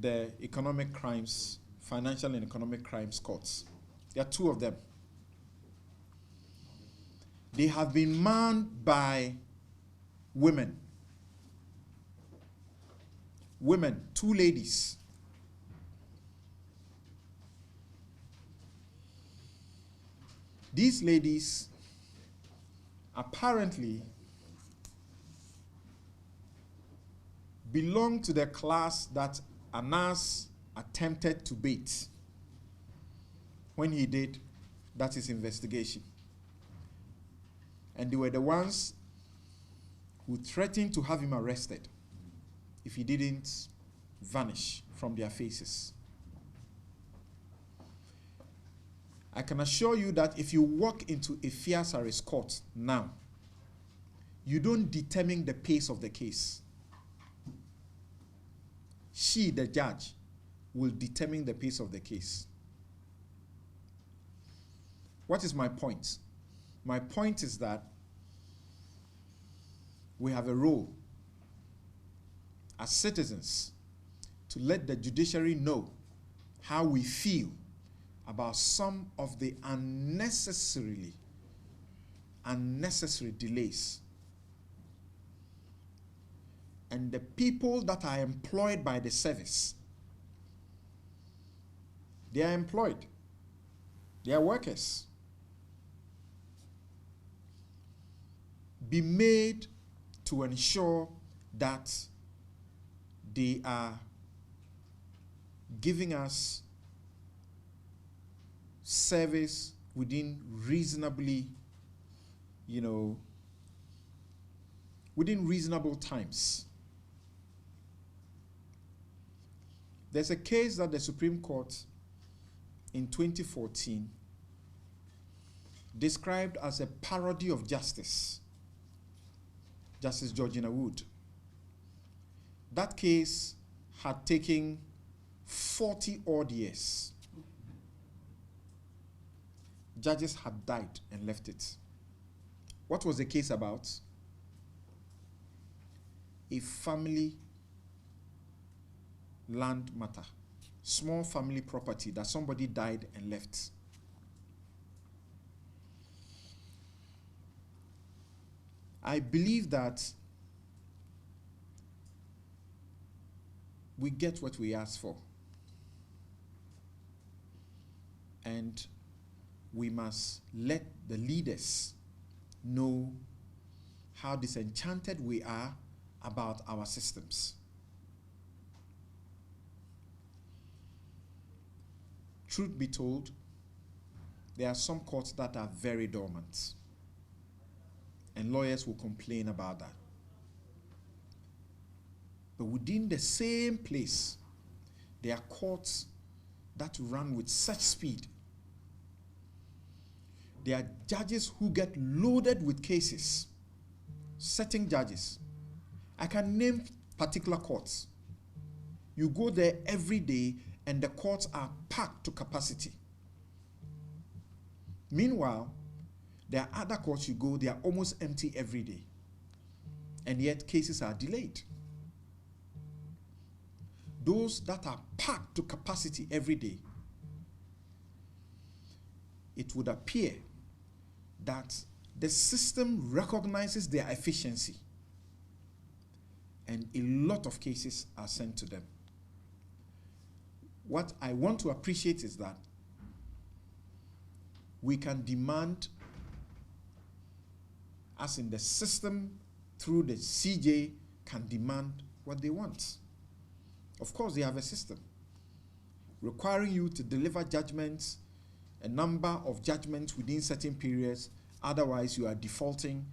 the economic crimes, financial and economic crimes courts. There are two of them. They have been manned by women. women, 2 ladies. These ladies apparently belong to the class that Anas attempted to bait when he did that his investigation. And they were the ones who threatened to have him arrested if he didn't vanish from their faces. I can assure you that if you walk into a Fiasaris court now, you don't determine the pace of the case. She, the judge, will determine the pace of the case. What is my point? My point is that we have a role as citizens to let the judiciary know how we feel about some of the unnecessary delays. And the people that are employed by the service, they are employed. They are workers. Be made to ensure that they are giving us service within reasonably, within reasonable times. There's a case that the Supreme Court in 2014 described as a parody of justice. Justice Georgina Wood. That case had taken 40 odd years. Judges had died and left it. What was the case about? A family land matter, small family property that somebody died and left. I believe that we get what we ask for. And we must let the leaders know how disenchanted we are about our systems. Truth be told, there are some courts that are very dormant, and lawyers will complain about that. But within the same place, there are courts that run with such speed. There are judges who get loaded with cases, certain judges. I can name particular courts. You go there every day and the courts are packed to capacity. Meanwhile, there are other courts you go, they are almost empty every day. And yet cases are delayed. Those that are packed to capacity every day, it would appear that the system recognizes their efficiency and a lot of cases are sent to them. What I want to appreciate is that we can demand, as in the system through the CJ can demand what they want. Of course, they have a system requiring you to deliver judgments, a number of judgments within certain periods, otherwise you are defaulting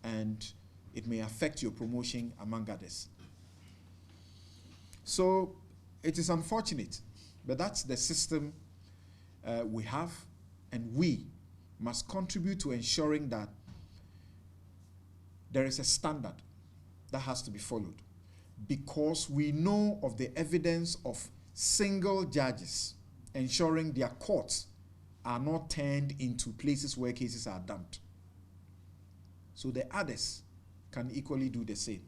and it may affect your promotion, among others. So it is unfortunate, but that's the system we have, and we must contribute to ensuring that there is a standard that has to be followed, because we know of the evidence of single judges ensuring their courts are not turned into places where cases are dumped. So the others can equally do the same.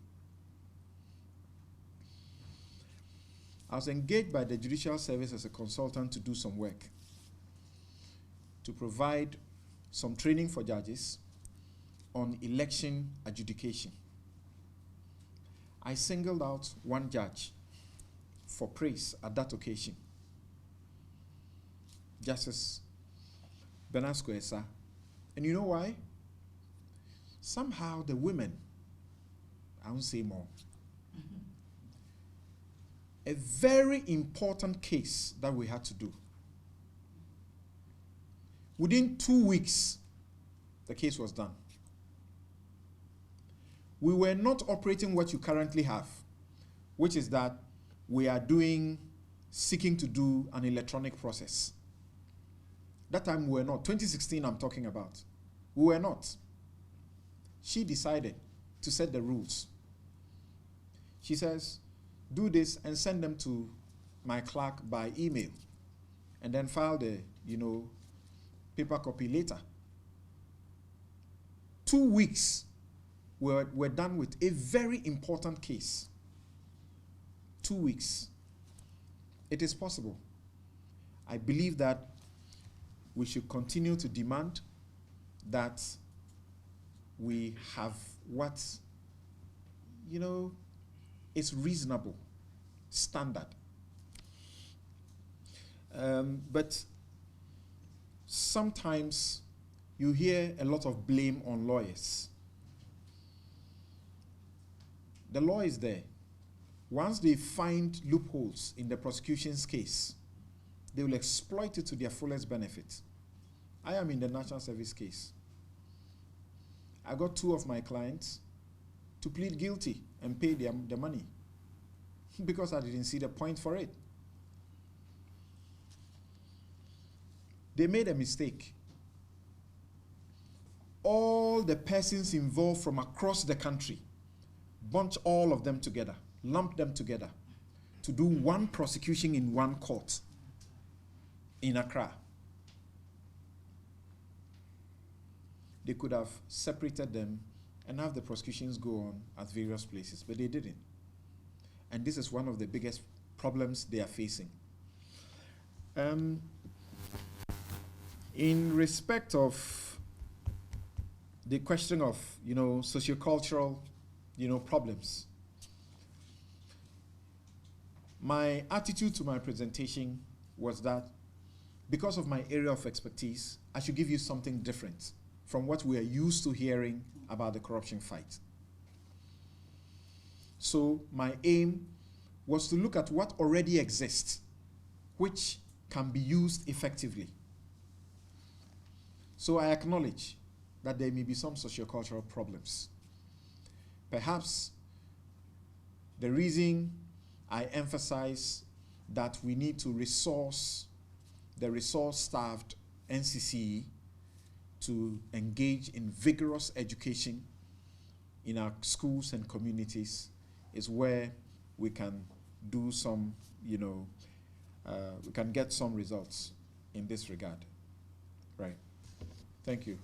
I was engaged by the Judicial Service as a consultant to do some work, to provide some training for judges on election adjudication. I singled out one judge for praise at that occasion. Justice Benasco Esa. And you know why? Somehow the women, I won't say more, a very important case that we had to do. Within 2 weeks, the case was done. We were not operating what you currently have, which is that we are seeking to do an electronic process. That time we were not. 2016 I'm talking about. We were not. She decided to set the rules. She says, do this and send them to my clerk by email, and then file the, paper copy later. 2 weeks we're done with a very important case. 2 weeks. It is possible. I believe that we should continue to demand that we have what, is reasonable standard. But sometimes you hear a lot of blame on lawyers. The law is there. Once they find loopholes in the prosecution's case, they will exploit it to their fullest benefit. I am in the National Service case. I got 2 of my clients to plead guilty and pay the money because I didn't see the point for it. They made a mistake. All the persons involved from across the country, bunch all of them together, lump them together to do one prosecution in one court in Accra. They could have separated them and have the prosecutions go on at various places, but they didn't. And this is one of the biggest problems they are facing. In respect of the question of, sociocultural, problems, my attitude to my presentation was that because of my area of expertise, I should give you something different from what we are used to hearing about the corruption fight. So my aim was to look at what already exists, which can be used effectively. So I acknowledge that there may be some sociocultural problems. Perhaps the reason I emphasize that we need to resource the resource-starved NCCE to engage in vigorous education in our schools and communities is where we can do some, we can get some results in this regard. Right. Thank you.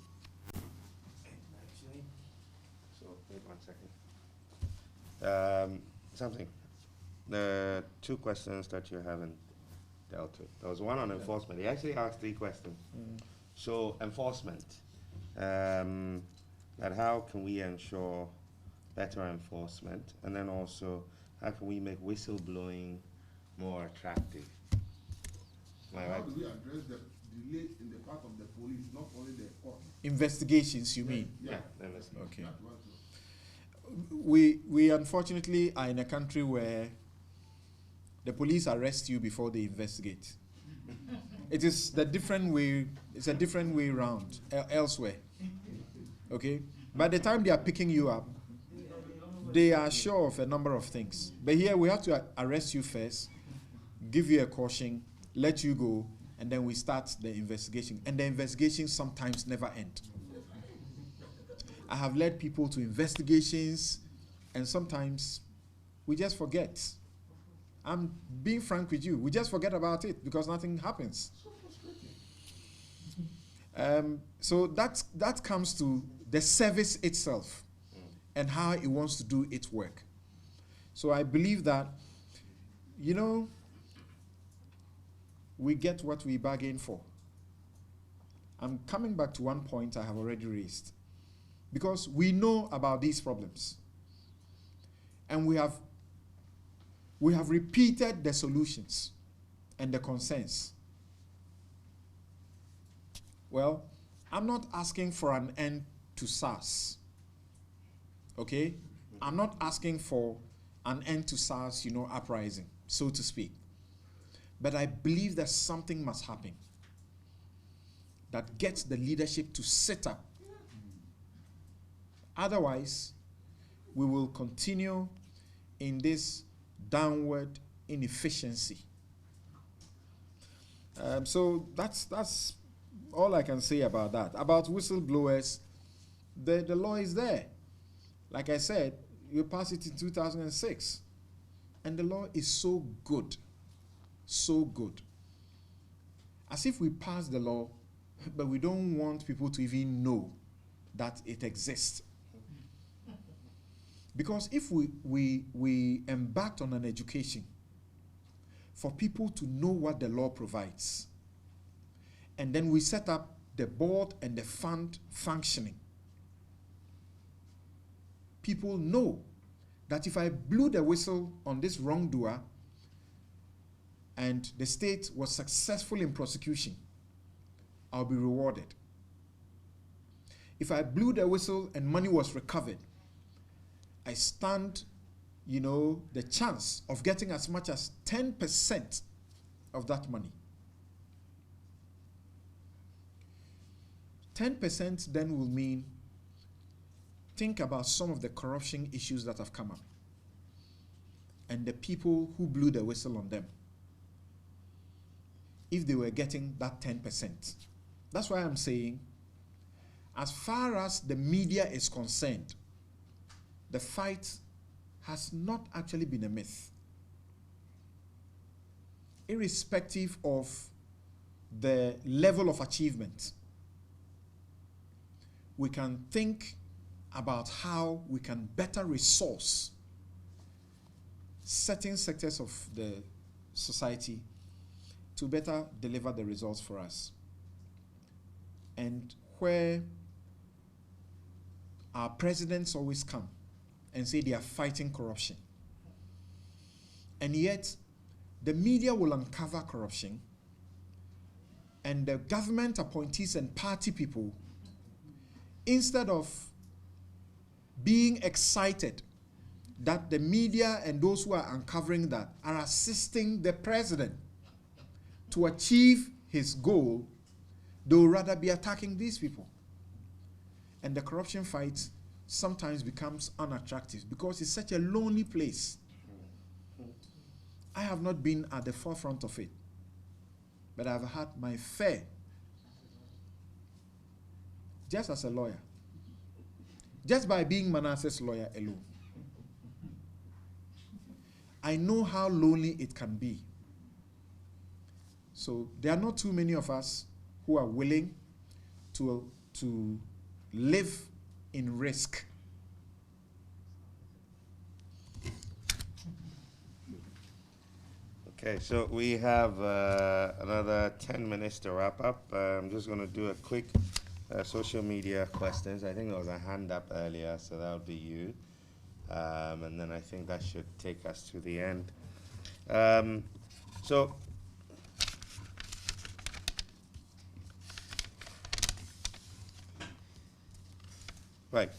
Actually, so wait 1 second. Something. The 2 questions that you haven't dealt with. There was one on enforcement. He actually asked 3 questions. So enforcement. That how can we ensure better enforcement, and then also how can we make whistleblowing more attractive? Am I How right? do we address the delay in the part of the police, not only the court? Investigations, you mean? Yeah. Then let's go. Okay. That one too. We unfortunately are in a country where the police arrest you before they investigate. It is the different way. It's a different way around elsewhere. Okay. By the time they are picking you up, they are sure of a number of things. But here we have to arrest you first, give you a caution, let you go, and then we start the investigation. And the investigations sometimes never end. I have led people to investigations, and sometimes we just forget. I'm being frank with you. We just forget about it because nothing happens. So that comes to the service itself and how it wants to do its work. So I believe that, we get what we bargain for. I'm coming back to one point I have already raised. Because we know about these problems. And we have we have repeated the solutions and the concerns. Well, I'm not asking for an end to SARS. Okay? I'm not asking for an end to SARS, uprising, so to speak. But I believe that something must happen that gets the leadership to sit up. Otherwise, we will continue in this downward inefficiency. So that's all I can say about that. About whistleblowers, the law is there. Like I said, you passed it in 2006. And the law is so good. So good. As if we passed the law, but we don't want people to even know that it exists. Because if we embarked on an education for people to know what the law provides, and then we set up the board and the fund functioning, people know that if I blew the whistle on this wrongdoer and the state was successful in prosecution, I'll be rewarded. If I blew the whistle and money was recovered, I stand, the chance of getting as much as 10% of that money. 10% then will mean, think about some of the corruption issues that have come up and the people who blew the whistle on them, if they were getting that 10%. That's why I'm saying, as far as the media is concerned, the fight has not actually been a myth. Irrespective of the level of achievement, we can think about how we can better resource certain sectors of the society to better deliver the results for us. And where our presidents always come and say they are fighting corruption, and yet the media will uncover corruption, and the government appointees and party people, instead of being excited that the media and those who are uncovering that are assisting the president to achieve his goal, they will rather be attacking these people. And the corruption fight sometimes becomes unattractive because it's such a lonely place. I have not been at the forefront of it, but I've had my fair, just as a lawyer, just by being Manasseh's lawyer alone. I know how lonely it can be. So there are not too many of us who are willing to live in risk. Okay, so we have another 10 minutes to wrap up. I'm just going to do a quick social media questions. I think there was a hand up earlier, so that would be you. And then I think that should take us to the end. Right.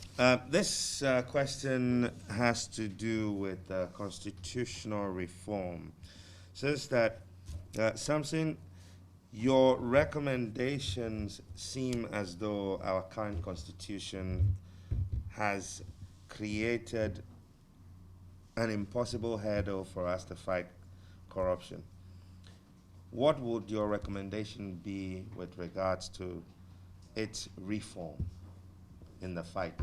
This question has to do with constitutional reform. Says that, Samson, your recommendations seem as though our current constitution has created an impossible hurdle for us to fight corruption. What would your recommendation be with regards to its reform in the fight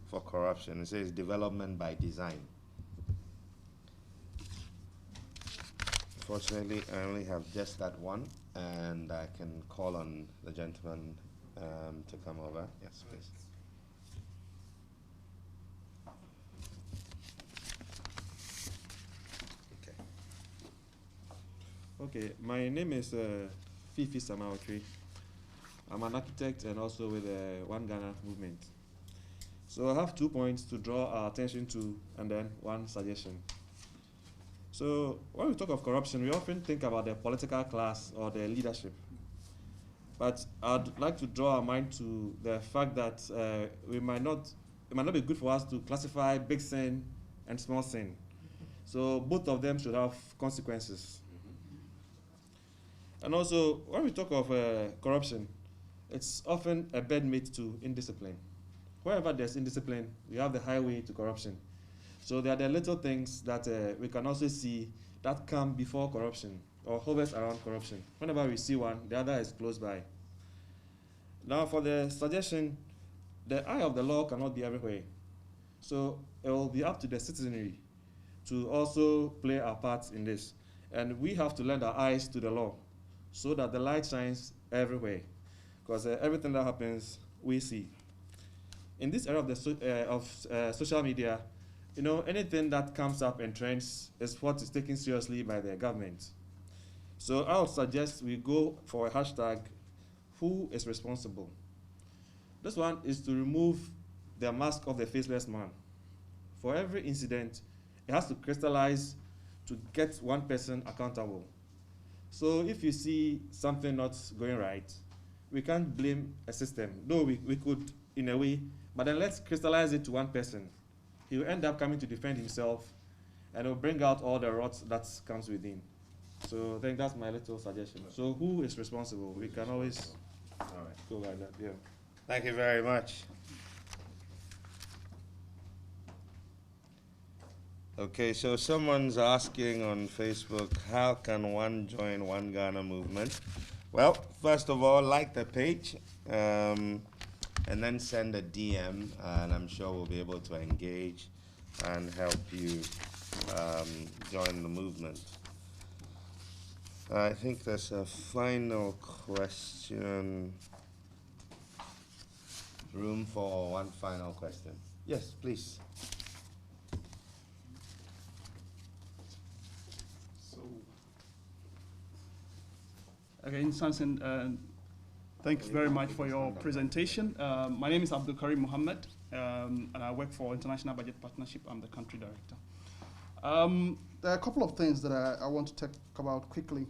for corruption? It says development by design. Fortunately, I only have just that one, and I can call on the gentleman to come over. Yes, please. Okay, my name is Fifi Samawatri. I'm an architect and also with the One Ghana movement. So I have 2 points to draw our attention to and then one suggestion. So when we talk of corruption, we often think about the political class or the leadership. But I'd like to draw our mind to the fact that it might not be good for us to classify big sin and small sin. So both of them should have consequences. And also, when we talk of corruption, it's often a bedmate to indiscipline. Wherever there's indiscipline, you have the highway to corruption. So there are the little things that we can also see that come before corruption or hovers around corruption. Whenever we see one, the other is close by. Now for the suggestion, the eye of the law cannot be everywhere. So it will be up to the citizenry to also play our part in this. And we have to lend our eyes to the law so that the light shines everywhere. Because everything that happens, we see. In this era of social media, you know, anything that comes up and trends is what is taken seriously by the government. So I would suggest we go for a hashtag, who is responsible? This one is to remove the mask of the faceless man. For every incident, it has to crystallize to get one person accountable. So if you see something not going right, we can't blame a system. Though we could in a way, but then let's crystallize it to one person. He will end up coming to defend himself, and it will bring out all the rot that comes within. So I think that's my little suggestion. So who is responsible? We can always go like that, yeah. Thank you very much. Okay, so someone's asking on Facebook, how can one join One Ghana movement? Well, first of all, like the page, and then send a DM, and I'm sure we'll be able to engage and help you join the movement. I think there's a final question. Room for one final question. Yes, please. Again, Samson, thanks very much for your presentation. My name is Abdul Karim Mohammed, and I work for International Budget Partnership. I'm the country director. There are a couple of things that I want to talk about quickly.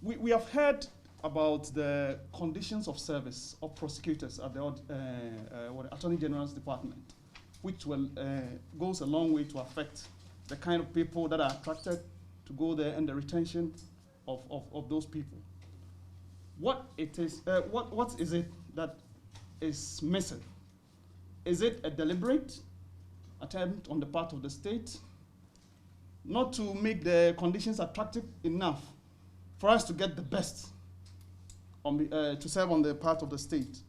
We have heard about the conditions of service of prosecutors at the Attorney General's Department, which will, goes a long way to affect the kind of people that are attracted to go there and the retention of those people. What is it that is missing? Is it a deliberate attempt on the part of the state not to make the conditions attractive enough for us to get the best to serve on the part of the state?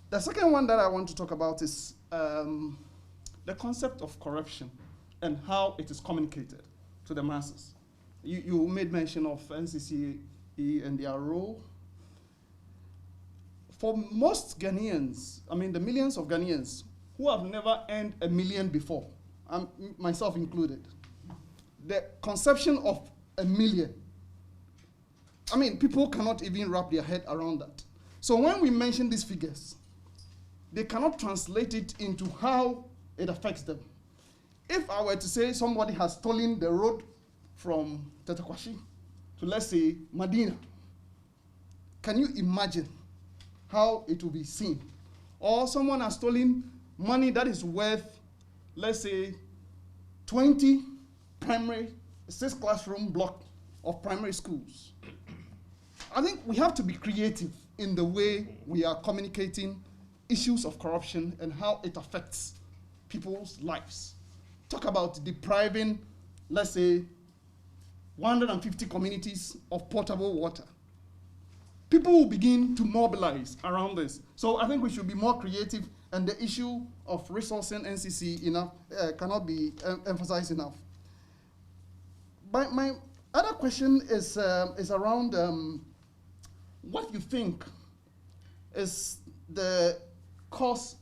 The second one that I want to talk about is the concept of corruption and how it is communicated to the masses. You made mention of NCCE and their role. For most Ghanaians, I mean the millions of Ghanaians who have never earned $1 million before, myself included, the conception of $1 million, I mean, people cannot even wrap their head around that. So when we mention these figures, they cannot translate it into how it affects them. If I were to say somebody has stolen the road from Tetakwashi to, let's say, Medina, can you imagine how it will be seen? Or someone has stolen money that is worth, let's say, 20 primary, 6 classroom block of primary schools. I think we have to be creative in the way we are communicating issues of corruption and how it affects people's lives. Talk about depriving, let's say, 150 communities of potable water. People will begin to mobilize around this. So I think we should be more creative, and the issue of resourcing NCC cannot be emphasized enough. But my other question is around what you think is the cause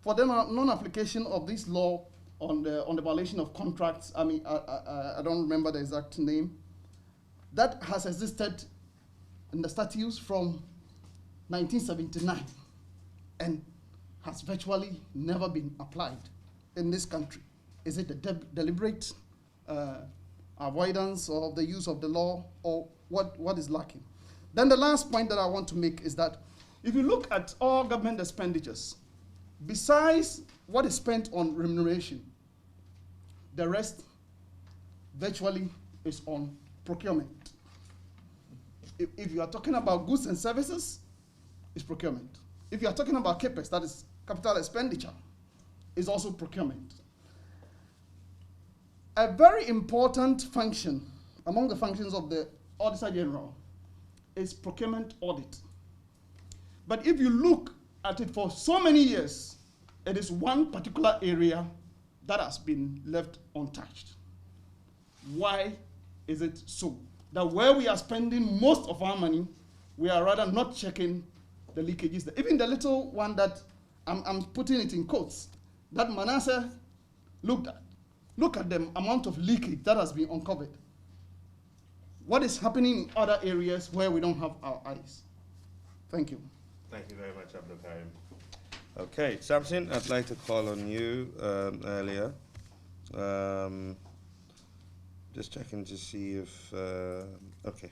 for the non-application of this law on the violation of contracts. I mean, I don't remember the exact name. That has existed in the statutes from 1979 and has virtually never been applied in this country. Is it a deliberate avoidance of the use of the law, or what is lacking? Then the last point that I want to make is that if you look at all government expenditures, besides what is spent on remuneration, the rest virtually is on procurement. If you are talking about goods and services, it's procurement. If you are talking about CAPEX, that is capital expenditure, it's also procurement. A very important function among the functions of the Auditor General is procurement audit. But if you look at it for so many years, it is one particular area that has been left untouched. Why is it so? That where we are spending most of our money, we are rather not checking the leakages. Even the little one that I'm putting it in quotes, that Manasseh looked at. Look at the amount of leakage that has been uncovered. What is happening in other areas where we don't have our eyes? Thank you. Thank you very much, Abdul Karim. Okay, Samson, I'd like to call on you earlier. Just checking to see if, okay.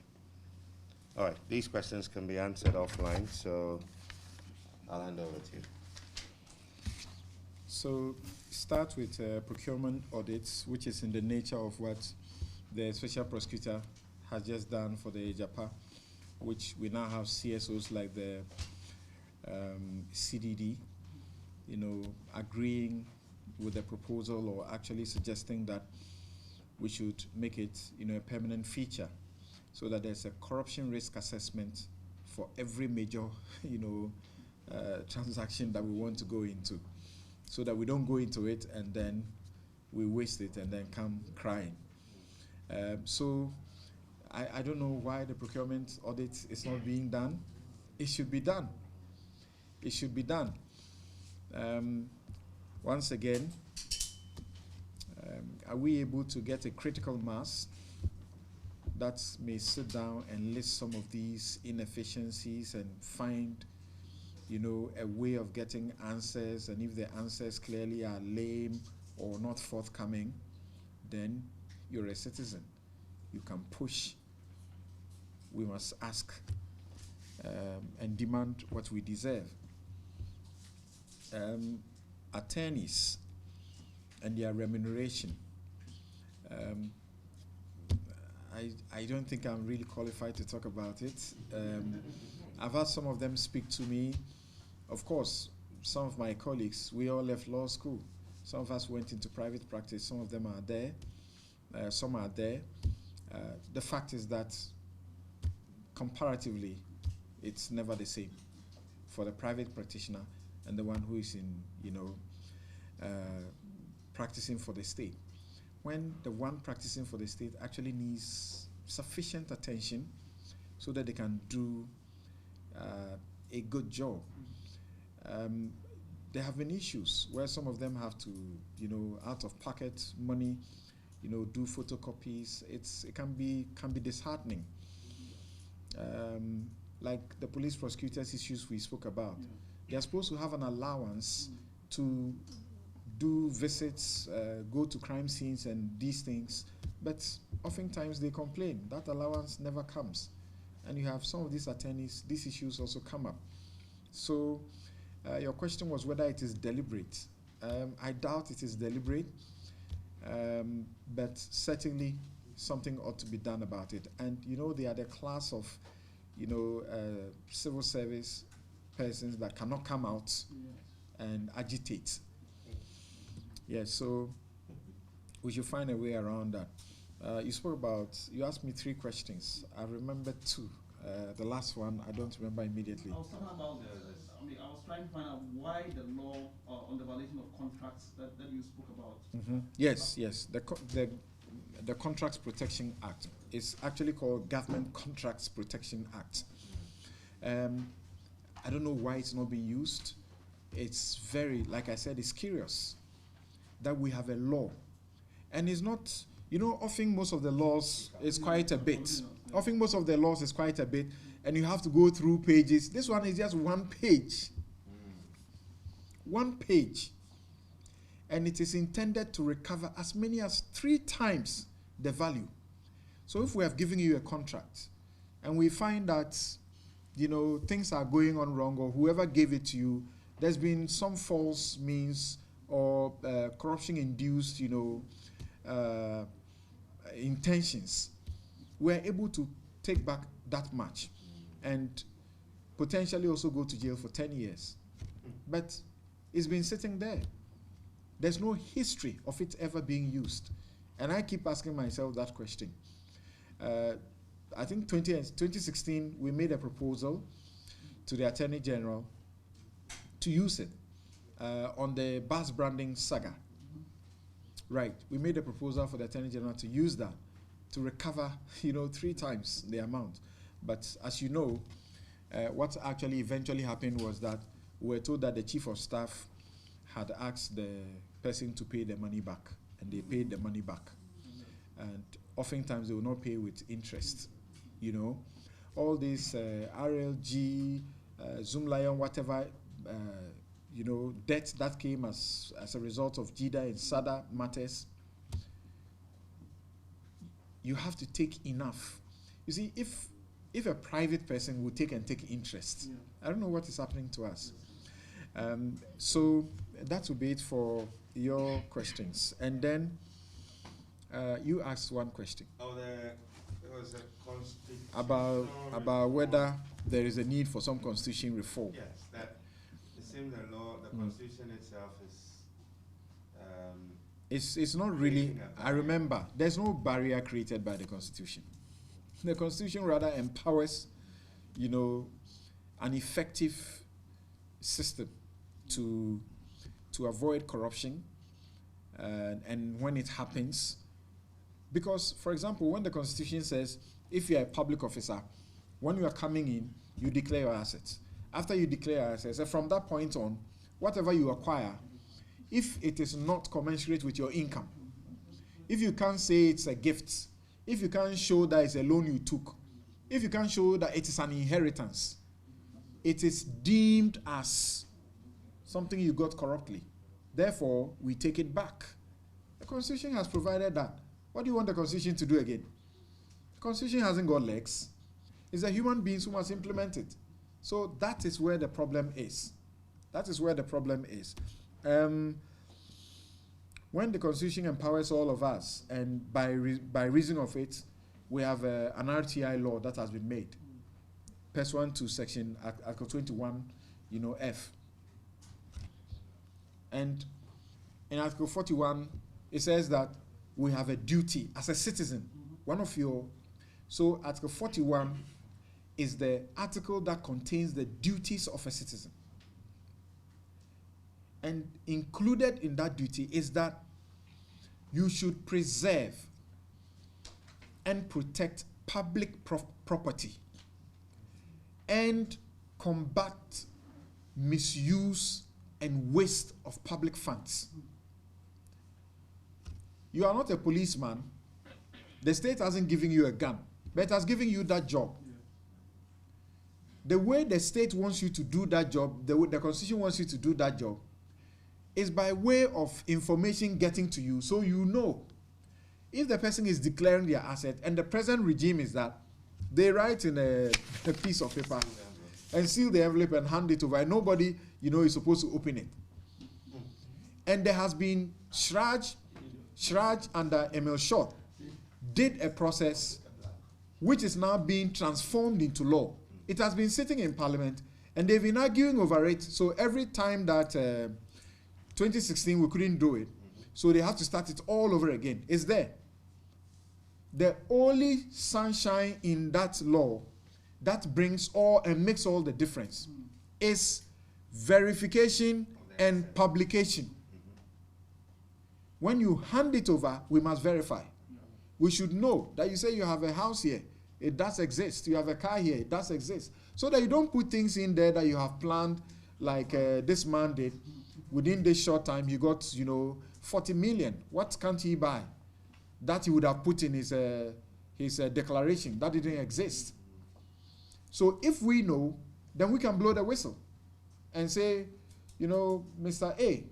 All right, these questions can be answered offline, so I'll hand over to you. So start with procurement audits, which is in the nature of what the special prosecutor has just done for the JAPA, which we now have CSOs like the CDD, agreeing with the proposal or actually suggesting that we should make it, a permanent feature, so that there's a corruption risk assessment for every major, transaction that we want to go into, so that we don't go into it and then we waste it and then come crying. So I don't know why the procurement audit is not being done. It should be done. It should be done. Once again, are we able to get a critical mass that may sit down and list some of these inefficiencies and find, a way of getting answers, and if the answers clearly are lame or not forthcoming, then you're a citizen. You can push. We must ask and demand what we deserve. Attorneys and their remuneration. I don't think I'm really qualified to talk about it. I've had some of them speak to me. Of course, some of my colleagues, we all left law school. Some of us went into private practice. Some of them are there. Some are there. The fact is that comparatively, it's never the same for the private practitioner and the one who is in, practicing for the state. When the one practicing for the state actually needs sufficient attention so that they can do a good job. There have been issues where some of them have to, out of pocket money, do photocopies. It can be disheartening. Like the police prosecutors issues we spoke about. Yeah. They're supposed to have an allowance to do visits, go to crime scenes and these things, but oftentimes they complain. That allowance never comes. And you have some of these attorneys, these issues also come up. So your question was whether it is deliberate. I doubt it is deliberate, but certainly something ought to be done about it. And they are the class of, civil service persons that cannot come out and agitate. Yeah, so we should find a way around that. You asked me 3 questions. I remember 2. The last one, I don't remember immediately. I was talking about, I was trying to find out why the law on the violation of contracts that you spoke about. Mm-hmm. Yes. The Contracts Protection Act is actually called Government Contracts Protection Act. I don't know why it's not being used. It's very, like I said, it's curious that we have a law. And it's not, often most of the laws is quite a bit. Often most of the laws is quite a bit, and you have to go through pages. This one is just 1 page. 1 page. and it is intended to recover as many as 3 times the value. So if we have given you a contract and we find that, you know, things are going on wrong, or whoever gave it to you, there's been some false means or corruption-induced, you know, intentions, we're able to take back that much and potentially also go to jail for 10 years. But it's been sitting there. There's no history of it ever being used. And I keep asking myself that question. I think 2016, we made a proposal to the Attorney General to use it on the bus branding saga. Right, we made a proposal for the Attorney General to use that to recover, you know, 3 times the amount. But as you know, what actually eventually happened was that we were told that the Chief of Staff had asked the person to pay the money back, and they paid the money back. And oftentimes they will not pay with interest, you know. All these RLG, Zoom Lion, whatever, you know, debt that came as a result of JIDA and SADA matters, you have to take enough. You see, if a private person will take interest, I don't know what is happening to us. So that will be it for your questions. And then you asked one question. Oh, there was a constitution about whether there is a need for some constitution reform. Yes, that it seems the law, the constitution itself is. It's not really. I remember there's no barrier created by the Constitution. The Constitution rather empowers, you know, an effective system to avoid corruption, and when it happens, because, for example, when the Constitution says if you are a public officer, when you are coming in, you declare your assets. After you declare your assets, and from that point on, whatever you acquire, if it is not commensurate with your income, if you can't say it's a gift, if you can't show that it's a loan you took, if you can't show that it is an inheritance, it is deemed as something you got corruptly. Therefore, we take it back. The Constitution has provided that. What do you want the Constitution to do again? The Constitution hasn't got legs. It's the human beings who must implement it. So that is where the problem is. That is where the problem is. When the Constitution empowers all of us, and by reason of it, we have an RTI law that has been made, pursuant to Section Article 21, you know, F. And in Article 41, it says that we have a duty as a citizen. So Article 41 is the article that contains the duties of a citizen. And included in that duty is that you should preserve and protect public property and combat misuse and waste of public funds. You are not a policeman. The state hasn't given you a gun, but it has given you that job. The way the state wants you to do that job, the Constitution wants you to do that job, is by way of information getting to you, so you know if the person is declaring their asset. And the present regime is that they write in a piece of paper and seal the envelope and hand it over, and nobody, you know, is supposed to open it. And there has been Shraj under Emil Short did a process which is now being transformed into law. It has been sitting in Parliament, and they've been arguing over it. So every time that 2016 we couldn't do it, so they have to start it all over again. It's there. The only sunshine in that law that brings all and makes all the difference is verification and publication. When you hand it over, we must verify. We should know that you say you have a house here, it does exist. You have a car here, it does exist. So that you don't put things in there that you have planned, like this man did. Within this short time, he got, you know, 40 million. What can't he buy? That he would have put in his declaration. That didn't exist. So if we know, then we can blow the whistle and say, you know, Mr. A,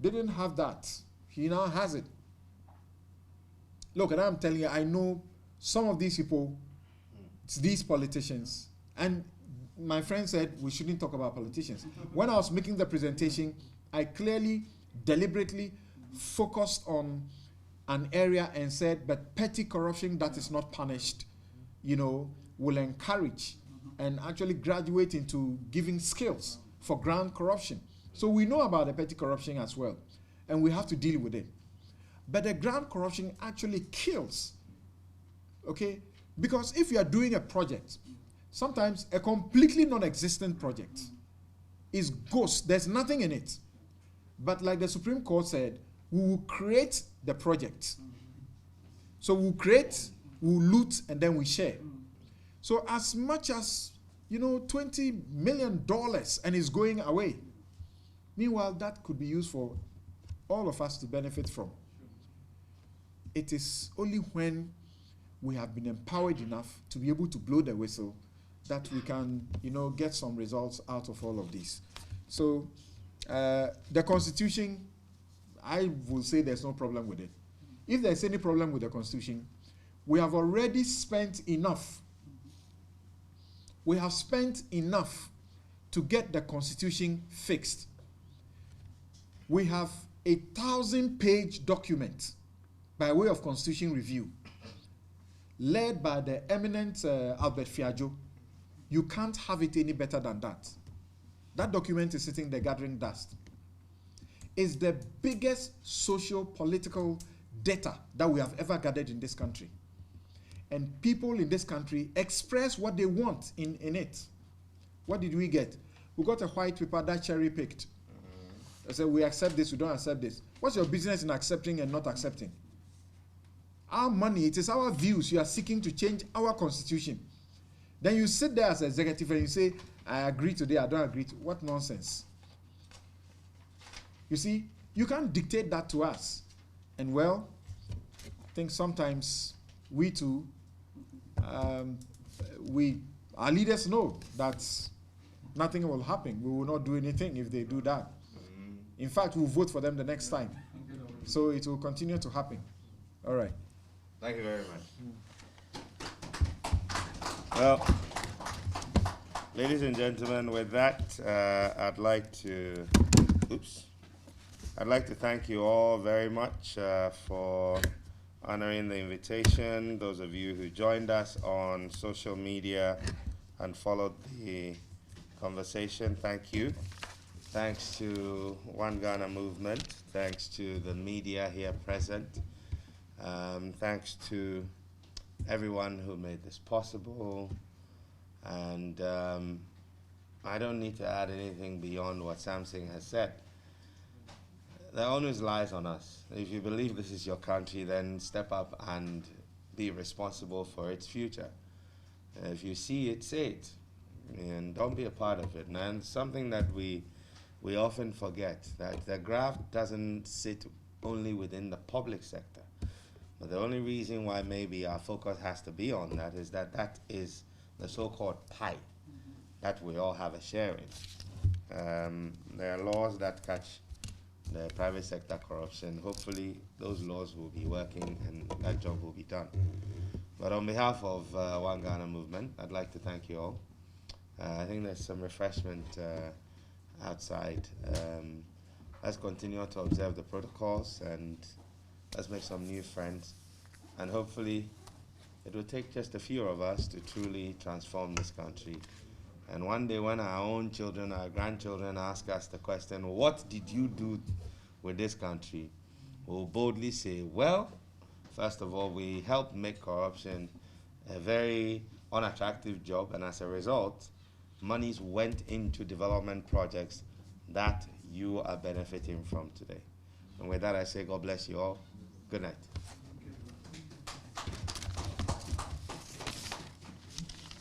didn't have that. He now has it. Look, and I'm telling you, I know some of these people, it's these politicians, and my friend said we shouldn't talk about politicians. When I was making the presentation, I clearly, deliberately focused on an area and said, but petty corruption that is not punished, will encourage and actually graduate into giving skills for grand corruption. So we know about the petty corruption as well, and we have to deal with it. But the grand corruption actually kills, okay? Because if you are doing a project, sometimes a completely non-existent project is ghost, there's nothing in it. But like the Supreme Court said, we will create the project. So we'll create, we'll loot, and then we share. So as much as, $20 million and it's going away. Meanwhile, that could be used for all of us to benefit from. It is only when we have been empowered enough to be able to blow the whistle that we can, get some results out of all of this. So the Constitution, I will say there's no problem with it. If there's any problem with the Constitution, we have already spent enough. We have spent enough to get the Constitution fixed. We have a 1,000-page document by way of Constitution review, led by the eminent Albert Fiajo. You can't have it any better than that. That document is sitting there gathering dust. It's the biggest socio-political data that we have ever gathered in this country. And people in this country express what they want in it. What did we get? We got a white paper that cherry-picked. I said, we accept this, we don't accept this. What's your business in accepting and not accepting? Our money, it is our views. You are seeking to change our constitution. Then you sit there as an executive and you say, I agree today, I don't agree. What nonsense. You see, you can't dictate that to us. And well, I think sometimes we too, our leaders know that nothing will happen. We will not do anything if they do that. In fact, we'll vote for them the next time. So it will continue to happen. All right. Thank you very much. Well, ladies and gentlemen, with that, I'd like to thank you all very much for honoring the invitation. Those of you who joined us on social media and followed the conversation, thank you. Thanks to One Ghana Movement. Thanks to the media here present. Thanks to everyone who made this possible. And I don't need to add anything beyond what Samson has said. The onus lies on us. If you believe this is your country, then step up and be responsible for its future. If you see it, say it. And don't be a part of it. And something that we often forget, that the graft doesn't sit only within the public sector. But the only reason why maybe our focus has to be on that is that that is the so-called pie that we all have a share in. There are laws that catch the private sector corruption. Hopefully those laws will be working and that job will be done. But on behalf of One Ghana Movement, I'd like to thank you all. I think there's some refreshment outside. Let's continue to observe the protocols and let's make some new friends. And hopefully it will take just a few of us to truly transform this country. And one day when our own children, our grandchildren ask us the question, what did you do with this country? We'll boldly say, well, first of all, we helped make corruption a very unattractive job, and as a result, monies went into development projects that you are benefiting from today. And with that, I say God bless you all. Good night.